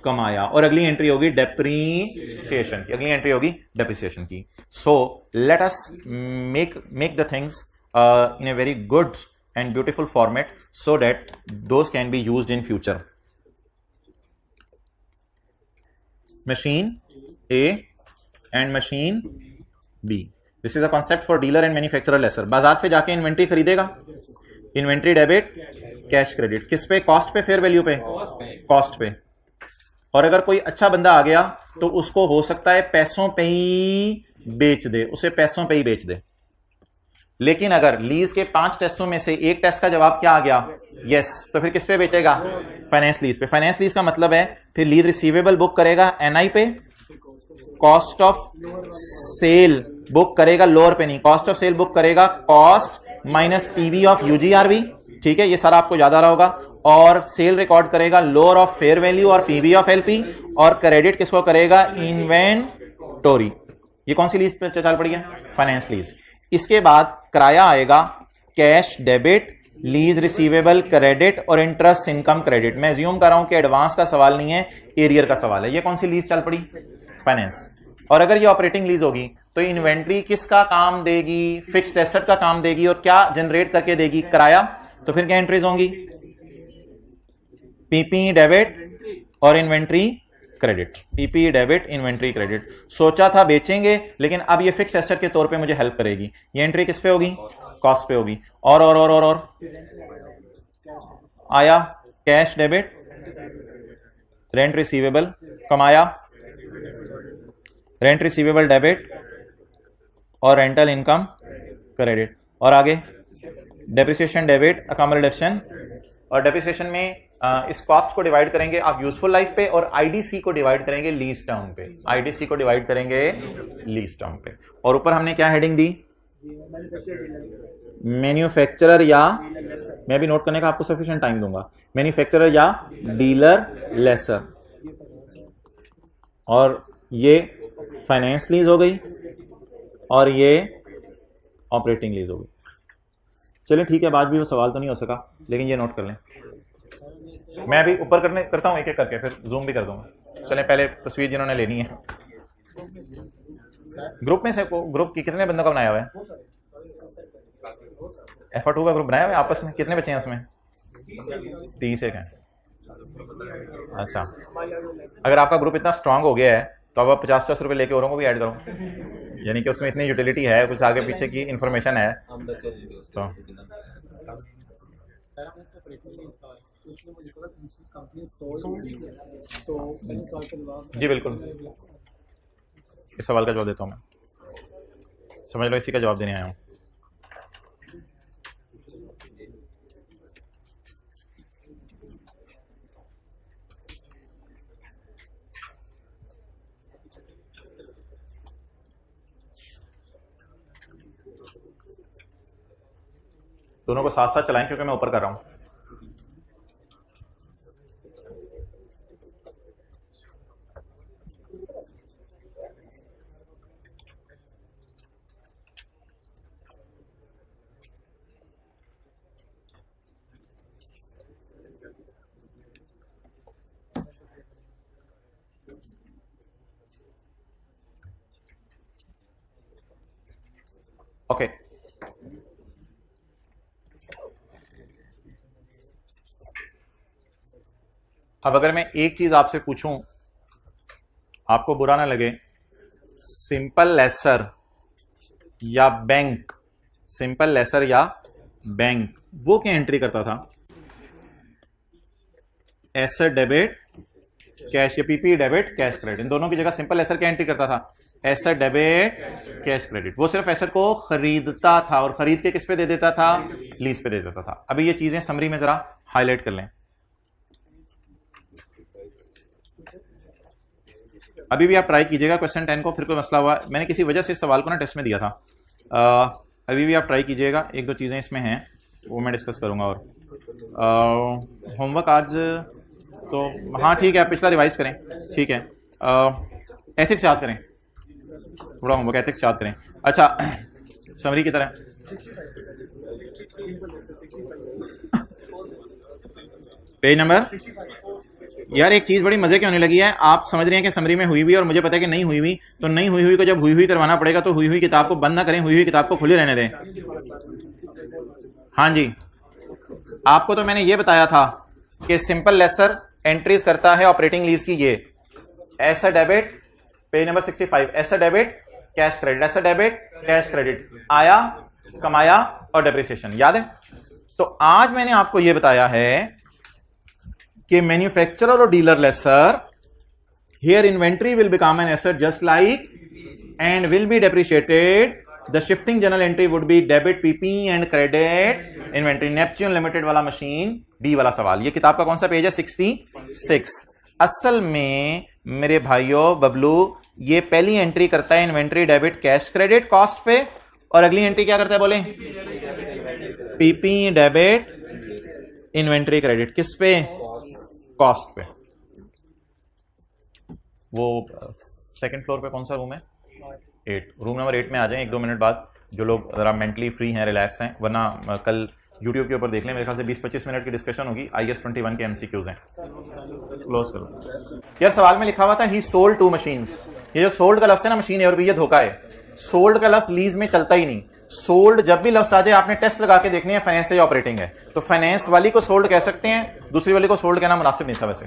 कमाया, और अगली एंट्री होगी डेप्रीसिएशन की, अगली एंट्री होगी डेप्रीसिएशन की. So let us make the things in a very good and beautiful format so that those can be used in future. Machine A and machine B. This is a concept for dealer and manufacturer lessor. बाजार से जाके inventory खरीदेगा, inventory debit, cash credit, किस पे? Cost पे, fair value पे? Cost पे. और अगर कोई अच्छा बंदा आ गया तो उसको हो सकता है पैसों पे ही बेच दे, उसे पैसों पे ही बेच दे. लेकिन अगर लीज के 5 टेस्टों में से एक टेस्ट का जवाब क्या आ गया? यस, तो फिर किस पे बेचेगा? फाइनेंस लीज पे. फाइनेंस लीज का मतलब है फिर लीज रिसीवेबल बुक करेगा एनआई पे, कॉस्ट ऑफ सेल बुक करेगा लोअर पे नहीं, कॉस्ट ऑफ सेल बुक करेगा cost minus PV of UGRV. ठीक है, ये सारा आपको याद आ रहा होगा. और सेल रिकॉर्ड करेगा लोअर ऑफ फेयर वैल्यू और पीवी ऑफ एलपी, और क्रेडिट किसको करेगा? इन्वेंटोरी. ये कौन सी लीज पे चल पड़ी है? Finance lease. इसके बाद किराया आएगा, cash debit, lease receivable credit और इंटरेस्ट इनकम क्रेडिट. मैं अज्यूम कर रहा हूं कि एडवांस का सवाल नहीं है, एरियर का सवाल है. ये कौन सी लीज चल पड़ी? फाइनेंस. और अगर ये ऑपरेटिंग लीज होगी तो इन्वेंट्री किसका काम देगी? फिक्स्ड एसेट का काम देगी. और क्या जनरेट करके देगी? किराया. तो फिर क्या एंट्रीज होंगी? पीपी डेबिट और inventory credit. PP debit, inventory credit. सोचा था बेचेंगे, लेकिन अब ये फिक्स एसेट के तौर पे मुझे हेल्प करेगी. ये एंट्री किस पे होगी? कॉस्ट पे होगी. और आया कैश डेबिट, रेंट रिसीवेबल, कमाया रेंट रिसीवेबल डेबिट और रेंटल इनकम क्रेडिट. और आगे डेप्रिसिएशन डेबिट, अकामोडेशन. और डेप्रिसिएशन में इस कॉस्ट को डिवाइड करेंगे आप यूजफुल लाइफ पे, और आईडीसी को डिवाइड करेंगे लीज टर्म पे. आईडीसी को डिवाइड करेंगे लीज टर्म पे. और ऊपर हमने क्या हेडिंग दी? मैन्युफैक्चरर या, मैं भी नोट करने का आपको सफिशिएंट टाइम दूंगा, मैन्युफैक्चरर या डीलर लेसर. और ये फाइनेंस लीज हो गई और ये ऑपरेटिंग लीज हो गई. चलिए ठीक है, बाद भी वो सवाल तो नहीं हो सका, लेकिन ये नोट कर लें. मैं अभी ऊपर करता हूं एक एक करके, फिर जूम भी कर दूंगा. चलें, पहले तस्वीर जिन्होंने लेनी है ग्रुप में से, ग्रुप की कितने बंदों का बनाया हुआ है? F2 का ग्रुप बनाया हुआ है. आपस में कितने बच्चे हैं उसमें? 30 एक हैं. अच्छा, अगर आपका ग्रुप इतना स्ट्रांग हो गया है तो अब आप 50-50 रुपए लेके औरों को भी ऐड करो, यानी कि उसमें इतनी यूटिलिटी है, कुछ आगे पीछे की इंफॉर्मेशन है. तो जी बिल्कुल, इस सवाल का जवाब देता हूं मैं. समझ लो इसी का जवाब देने आया हूं. दोनों को साथ साथ चलाएं क्योंकि मैं ऊपर कर रहा हूं. ओके, अब अगर मैं एक चीज आपसे पूछूं, आपको बुरा ना लगे, सिंपल लेसर या बैंक, सिंपल लेसर या बैंक, वो क्या एंट्री करता था? एसेट डेबिट कैश, या पीपी डेबिट कैश क्रेडिट. इन दोनों की जगह सिंपल लेसर क्या एंट्री करता था? Asset debit cash credit. वो सिर्फ एसेट को खरीदता था और खरीद के किस पे दे देता था? लीज पे दे देता था. अभी ये चीजें समरी में जरा हाईलाइट कर लें. अभी भी आप ट्राई कीजिएगा क्वेश्चन 10 को, फिर कोई मसला हुआ, मैंने किसी वजह से इस सवाल को ना टेस्ट में दिया था. अभी भी आप ट्राई कीजिएगा. एक दो चीज़ें इसमें हैं वो मैं डिस्कस करूंगा. और होमवर्क आज तो हाँ ठीक है, पिछला रिवाइज करें. ठीक है, एथिक्स याद करें, थोड़ा होमवर्क एथिक्स याद करें. अच्छा, समरी की तरह पेज नंबर यार एक चीज बड़ी मजे की होने लगी है, आप समझ रहे हैं कि समरी में हुई हुई और मुझे पता है कि नहीं हुई हुई, तो नहीं हुई हुई को जब हुई हुई करवाना पड़ेगा तो हुई हुई किताब को बंद ना करें, हुई हुई किताब को खुली रहने दें। हाँ जी, आपको तो मैंने ये बताया था कि सिंपल लेसर एंट्रीज करता है ऑपरेटिंग लीज की, ये ऐसा डेबिट, पेज नंबर 65, ऐसा डेबिट कैश क्रेडिट, ऐसा डेबिट कैश क्रेडिट, आया कमाया और डेप्रिसिएशन, याद है। तो आज मैंने आपको यह बताया है कि मैन्युफैक्चरर और dealer lessor, here inventory will become an asset just like and will be depreciated, the shifting general entry would be debit PP and credit inventory. Neptune limited वाला मशीन डी वाला सवाल, ये किताब का कौन सा पेज है? 66। असल में मेरे भाइयों बबलू, ये पहली एंट्री करता है inventory debit cash credit cost पे, और अगली एंट्री क्या करता है बोले? पीपी डेबिट इन्वेंट्री क्रेडिट, किस पे? कॉस्ट पे। वो सेकंड फ्लोर पे कौन सा रूम है? 8, रूम नंबर 8 में आ जाएं 1-2 मिनट बाद, जो लोग जरा मेंटली फ्री हैं, रिलैक्स हैं, वरना कल यूट्यूब के ऊपर देख लें, मेरे ख्याल से 20-25 मिनट की डिस्कशन होगी। IS 21 के MCQs हैं। क्लोज करो यार। सवाल में लिखा हुआ था ही सोल्ड 2 मशीन्स, ये जो सोल्ड का लफ्ज है ना मशीन है, और भी ये धोखा है। सोल्ड का लफ्ज लीज में चलता ही नहीं। सोल्ड जब भी लफ्ज आ जाए आपने टेस्ट लगा के देखनी है फाइनेंस या ऑपरेटिंग है, तो फाइनेंस वाली को सोल्ड कह सकते हैं, दूसरी वाली को सोल्ड कहना मुनासिब नहीं था वैसे।